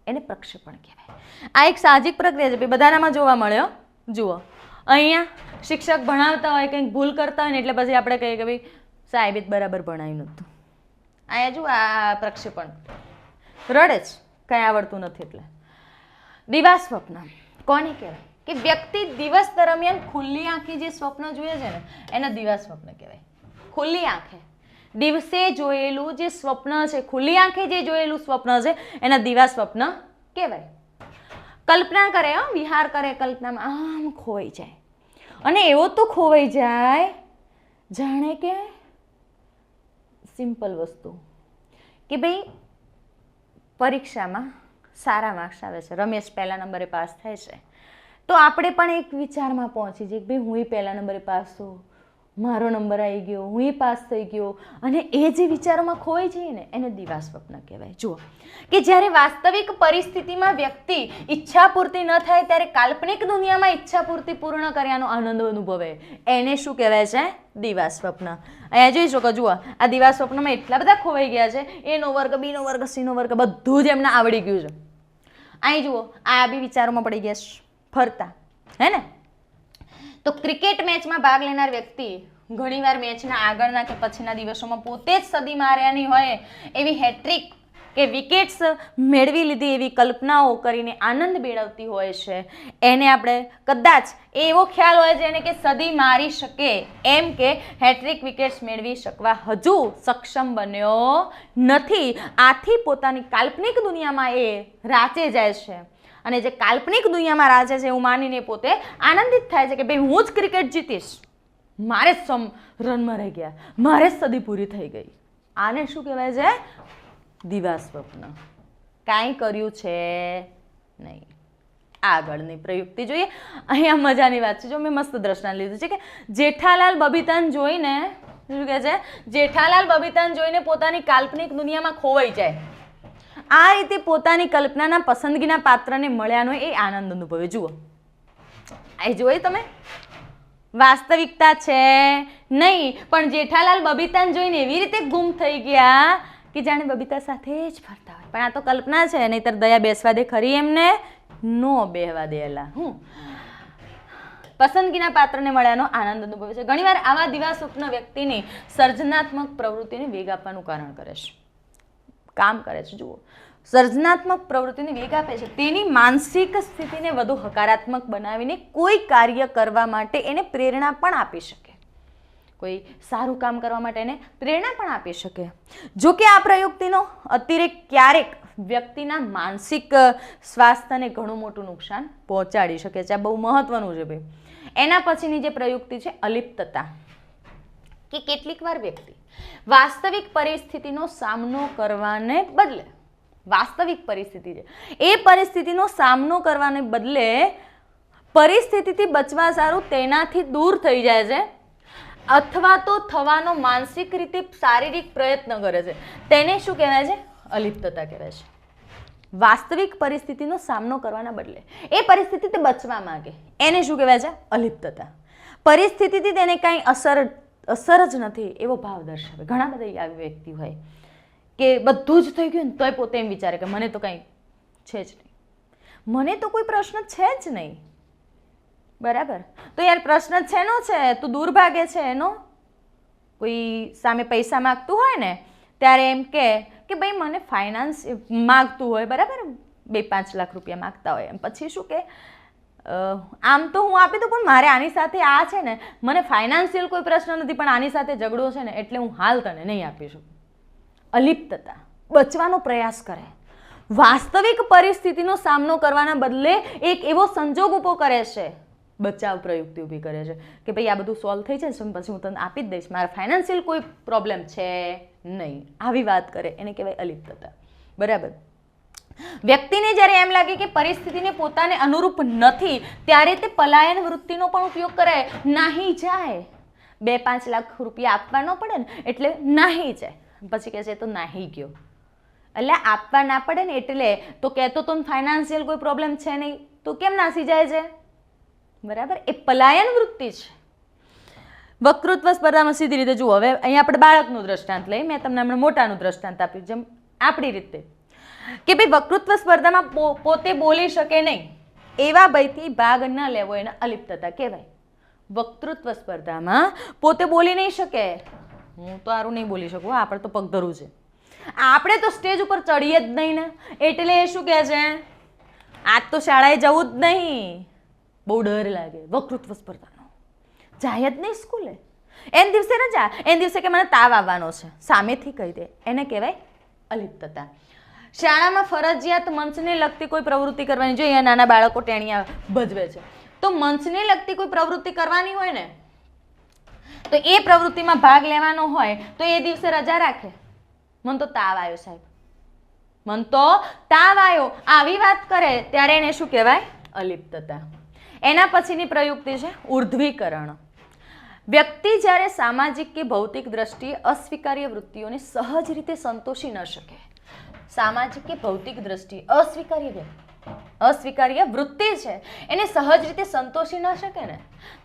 એને પ્રક્ષેપણ કહેવાય. આ એક સાહજિક પ્રક્રિયા છે, બધાનામાં જોવા મળે. જુઓ અહીંયા શિક્ષક ભણાવતા હોય, કંઈક ભૂલ કરતા હોય ને એટલે પછી આપણે કહીએ કે ભાઈ સાહેબે જ બરાબર ભણાવ્યું નહોતું. અહીંયા જુઓ આ પ્રક્ષેપણ રડે જ, કંઈ આવડતું નથી એટલે. દિવા સ્વપ્ન કોને કહેવાય? કે વ્યક્તિ દિવસ દરમિયાન ખુલ્લી આંખે જે સ્વપ્ન જોઈએ છે ને એને દિવા સ્વપ્ન કહેવાય. ખુલ્લી આંખે દિવસે જોયેલું જે સ્વપ્ન છે, ખુલ્લી આંખે જે જોયેલું સ્વપ્ન છે એના દિવા સ્વપ્ન કહેવાય. કલ્પના કરે, વિહાર કરે, કલ્પનામાં આમ ખોવાઈ જાય, અને એવો તો ખોવાઈ જાય જાણે કે સિમ્પલ વસ્તુ કે ભાઈ પરીક્ષામાં સારા માર્ક્સ આવે છે, રમેશ પહેલા નંબરે પાસ થાય છે, તો આપણે પણ એક વિચારમાં પહોંચી જઈએ કે ભાઈ હું પહેલા નંબરે પાસ છું, મારો નંબર આવી ગયો, હું પાસ થઈ ગયો, અને એ જે વિચારોમાં ખોવાઈ જઈએ ને એને દિવા સ્વપ્ન કહેવાય. જુઓ કે જ્યારે વાસ્તવિક પરિસ્થિતિમાં વ્યક્તિ ઈચ્છા પૂર્તિ ન થાય ત્યારે કાલ્પનિક દુનિયામાં ઈચ્છા પૂર્તિ પૂર્ણ કર્યાનો આનંદ અનુભવે, એને શું કહેવાય છે? દિવા સ્વપ્ન. અહીંયા જોઈ શકો, જુઓ આ દિવા સ્વપ્નમાં એટલા બધા ખોવાઈ ગયા છે, એનો વર્ગ, બીનો વર્ગ, સીનો વર્ગ બધું જ એમને આવડી ગયું છે. અહીં જુઓ આ બી વિચારોમાં પડી ગયા છે ફરતા, હે ને? તો ક્રિકેટ મેચમાં ભાગ લેનાર વ્યક્તિ ઘણીવાર મેચના આગળના કે પછીના દિવસોમાં પોતે જ સદી માર્યાની હોય એવી હેટ્રિક કે વિકેટ્સ મેળવી લીધી એવી કલ્પનાઓ કરીને આનંદ મેળવતી હોય છે. એને આપણે કદાચ એવો ખ્યાલ હોય છે એને કે સદી મારી શકે એમ કે હેટ્રિક વિકેટ્સ મેળવી શકવા હજુ સક્ષમ બન્યો નથી. આથી પોતાની કાલ્પનિક દુનિયામાં એ રાચે જાય છે, અને જે કાલ્પનિક દુનિયામાં રાચે છે એવું માનીને પોતે આનંદિત થાય છે કે ભાઈ હું જ ક્રિકેટ જીતીશ, મારે જ રનમાં રહી ગયા, મારે જ સદી પૂરી થઈ ગઈ. આને શું કહેવાય છે? દિવા સ્વપ્ન. કાંઈ કર્યું છે નહીં. આગળની પ્રયુક્તિ જોઈએ. અહીંયા મજાની વાત છે, જો મેં મસ્ત દ્રષ્ટાંત લીધું છે કે જેઠાલાલ બબીતાને જોઈને શું કહે છે? જેઠાલાલ બબીતાને જોઈને પોતાની કાલ્પનિક દુનિયામાં ખોવાઈ જાય. આ રીતે પોતાની કલ્પનાના પસંદગીના પાત્રને મળ્યાનો એ આનંદ અનુભવે. જુઓ આ જોઈ તમે, વાસ્તવિકતા છે નહીં, પણ જેઠાલાલ બબીતાને જોઈને એવી રીતે ગુમ થઈ ગયા કે જાણે બબીતા સાથે જ ફરતા હોય. પણ આ તો કલ્પના છે, નહીંતર દયા બેસવા દે ખરી એમને? નો બેહવા દેલા. પસંદગીના પાત્રને મળ્યાનો આનંદ અનુભવે છે. ઘણીવાર આવા દિવા સ્વપ્ન વ્યક્તિની સર્જનાત્મક પ્રવૃત્તિને વેગ આપવાનું કારણ કરે છે, કામ કરે છે. જુઓ સર્જનાત્મક પ્રવૃત્તિને વેગ આપે છે, તેની માનસિક સ્થિતિને વધુ હકારાત્મક બનાવીને કોઈ કાર્ય કરવા માટે એને પ્રેરણા પણ આપી શકે, કોઈ સારું કામ કરવા માટે એને પ્રેરણા પણ આપી શકે. જો કે આ પ્રયુક્તિનો અતિરેક ક્યારેક વ્યક્તિના માનસિક સ્વાસ્થ્યને ઘણું મોટું નુકસાન પહોંચાડી શકે છે. આ બહુ મહત્વનું છે ભાઈ. એના પછીની જે પ્રયુક્તિ છે અલિપ્તતા, કે કેટલીક વાર વ્યક્તિ વાસ્તવિક પરિસ્થિતિનો સામનો કરવાને બદલે, વાસ્તવિક પરિસ્થિતિ છે એ પરિસ્થિતિનો સામનો કરવાને બદલે પરિસ્થિતિથી બચવા સારું તેનાથી દૂર થઈ જાય છે, અથવા તો થવાનો માનસિક રીતે શારીરિક પ્રયત્ન કરે છે. તેને શું કહેવાય છે? અલિપ્તતા કહેવાય છે. વાસ્તવિક પરિસ્થિતિનો સામનો કરવાના બદલે એ પરિસ્થિતિથી બચવા માંગે, એને શું કહેવાય છે? અલિપ્તતા. પરિસ્થિતિથી તેને કાંઈ અસર જ નથી એવો ભાવ દર્શાવે. ઘણા બધા આવી વ્યક્તિ હોય કે બધું જ થઈ ગયું ને તોય પોતે એમ વિચારે કે મને તો કંઈ છે જ નહીં, મને તો કોઈ પ્રશ્ન છે જ નહીં. બરાબર, તો યાર પ્રશ્ન છેનો છે? તું દુર્ભાગ્ય છે એનો. કોઈ સામે પૈસા માગતું હોય ને ત્યારે એમ કે ભાઈ મને ફાઇનાન્સ માગતું હોય, બરાબર, 2-5 લાખ રૂપિયા માગતા હોય, એમ પછી શું કે આમ તો હું આપી દઉં પણ મારે આની સાથે આ છે ને, મને ફાઇનાન્શિયલ કોઈ પ્રશ્ન નથી પણ આની સાથે ઝઘડો છે ને એટલે હું હાલ તને નહીં આપી શકું. અલિપ્તતા, બચવાનો પ્રયાસ કરે. વાસ્તવિક પરિસ્થિતિનો સામનો કરવાના બદલે એક એવો સંજોગ ઊભો કરે છે, બચાવ પ્રયુક્તિ ઊભી કરે છે કે ભાઈ આ બધું સોલ્વ થઈ જશે પછી હું તને આપી જ દઈશ, મારે ફાઇનાન્શિયલ કોઈ પ્રોબ્લેમ છે નહીં. આવી વાત કરે એને કહેવાય અલિપ્તતા. બરાબર. વ્યક્તિને જ્યારે એમ લાગે કે પરિસ્થિતિને પોતાને અનુરૂપ નથી ત્યારે તે પલાયન વૃત્તિનો પણ ઉપયોગ કરે. નાહી જાય, 2-5 લાખ રૂપિયા આપવા ન પડે ને એટલે નાહી જાય, પછી કહે છે તો નાહી ગયો. એટલે આપવા ના પડે ને એટલે તો કહેતો તો ફાઇનાન્શિયલ કોઈ પ્રોબ્લેમ છે નહીં તો કેમ નાસી જાય છે? બરાબર, એ પલાયન વૃત્તિ છે. વક્તૃત્વ સ્પર્ધામાં સીધી રીતે જુઓ. હવે અહીંયા આપણે બાળકનું દ્રષ્ટાંત લઈએ, મેં તમને હમણાં મોટાનું દ્રષ્ટાંત આપ્યું જેમ આપણી રીતે કે ભાઈ વક્તૃત્વ સ્પર્ધામાં પોતે બોલી શકે નહીં એવા ભયથી ભાગ ન લેવો એને અલિપ્તતા કહેવાય. વક્તૃત્વ સ્પર્ધામાં પોતે બોલી નહીં શકે, હું તો સારું નહીં બોલી શકું, આપણે તો પગ ધરું છે, આપણે તો સ્ટેજ ઉપર ચડીએ જ નહીં ને, એટલે એ શું કહે છે? આજ તો શાળાએ જવું જ નહીં, બહુ ડર લાગે વક્તૃત્વ સ્પર્ધાનો, જાય જ નહીં સ્કૂલે, એન દિવસે રજા, એન દિવસે કે મને તાવ આવવાનો છે, સામેથી કહી દે, એને કહેવાય અલિપ્તતા. શાળામાં ફરજિયાત મંચને લગતી કોઈ પ્રવૃત્તિ કરવાની જોઈએ. અહીંયા નાના બાળકો ટેણિયા ભજવે છે, તો મંચને લગતી કોઈ પ્રવૃત્તિ કરવાની હોય ને, તો એ પ્રવૃત્તિમાં ભાગ લેવાનો હોય તો એ દિવસે રજા રાખે. મન તો તાવ આવ્યો સાહેબ, મન તો તાવ આવ્યો, આવી વાત કરે ત્યારે એને શું કહેવાય? અલિપ્તતા. એના પછીની પ્રયુક્તિ છે ઉર્ધ્વીકરણ. વ્યક્તિ જ્યારે સામાજિક કે ભૌતિક દ્રષ્ટિએ અસ્વીકાર્ય વૃત્તિઓને સહજ રીતે સંતોષી ન શકે. સામાજિક કે ભૌતિક દ્રષ્ટિએ અસ્વીકાર્ય વૃત્તિ છે એને સહજ રીતે સંતોષી ન શકે ને,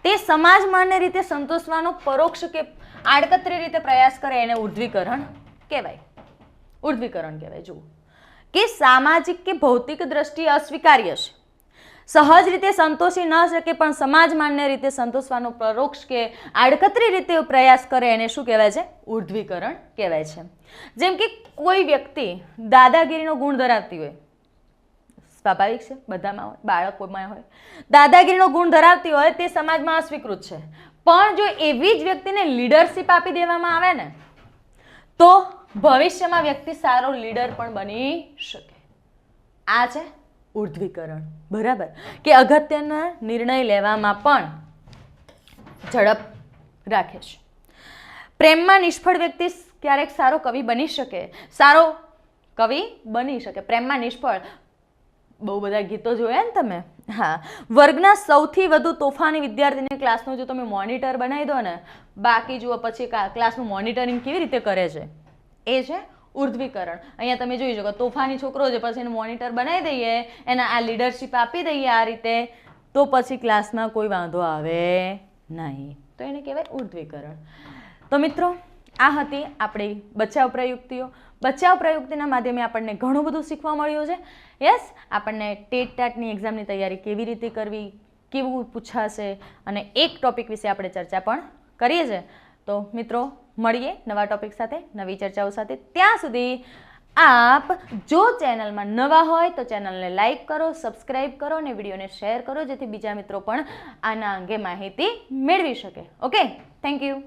તે સમાજ માન્ય રીતે સંતોષવાનો પરોક્ષ કે આડકતરી રીતે પ્રયાસ કરે એને ઉર્ધ્વીકરણ કહેવાય. ઉર્ધ્વીકરણ કહેવાય. જુઓ કે સામાજિક કે ભૌતિક દ્રષ્ટિએ અસ્વીકાર્ય છે, સહજ રીતે સંતોષી ન શકે પણ સમાજ માન્ય રીતે સંતોષવાનો પરોક્ષ કે આડકતરી રીતે પ્રયાસ કરે એને શું કહેવાય છે? ઉર્ધ્વીકરણ કહેવાય છે. જેમ કે કોઈ વ્યક્તિ દાદાગીરીનો ગુણ ધરાવતી હોય, સ્વાભાવિક છે બધામાં હોય, બાળકોમાં હોય, દાદાગીરીનો ગુણ ધરાવતી હોય, તે સમાજમાં અસ્વીકૃત છે. પણ જો એવી જ વ્યક્તિને લીડરશિપ આપી દેવામાં આવે ને, તો ભવિષ્યમાં વ્યક્તિ સારો લીડર પણ બની શકે. આ છે ઉર્ધ્વીકરણ. બરાબર, કે અગત્યના નિર્ણય લેવામાં પણ ઝડપ રાખે છે. પ્રેમમાં નિષ્ફળ વ્યક્તિ ક્યારેક સારો કવિ બની શકે. સારો કવિ બની શકે. પ્રેમમાં નિષ્ફળ, બહુ બધા ગીતો જોયા ને તમે. હા, વર્ગના સૌથી વધુ તોફાની વિદ્યાર્થીને ક્લાસનું જો તમે મોનિટર બનાવી દો ને, બાકી જુઓ પછી ક્લાસનું મોનિટરિંગ કેવી રીતે કરે છે, એ છે ઉર્ધ્વીકરણ. અહીંયા તમે જોઈ શકો, તોફાની છોકરો છે, પછી એને મોનિટર બનાવી દઈએ, એને આ લીડરશિપ આપી દઈએ આ રીતે, તો પછી ક્લાસમાં કોઈ વાંધો આવે નહીં. તો એને કહેવાય ઉર્ધ્વીકરણ. તો મિત્રો, આ હતી આપણી બચાવ પ્રયુક્તિઓ. બચાવ પ્રયુક્તિના માધ્યમે આપણને ઘણું બધું શીખવા મળ્યું છે. યસ, આપણને ટેટ ટાટની એક્ઝામની તૈયારી કેવી રીતે કરવી, કેવું પૂછાશે, અને એક ટોપિક વિશે આપણે ચર્ચા પણ કરીએ છીએ. તો મિત્રો, મળીએ નવા ટોપિક સાથે, નવી ચર્ચાઓ સાથે. ત્યાં સુધી આપ જો ચેનલમાં નવા હોય તો ચેનલને લાઈક કરો, સબસ્ક્રાઈબ કરો અને વિડીયોને શેર કરો, જેથી બીજા મિત્રો પણ આના અંગે માહિતી મેળવી શકે. Okay, thank you.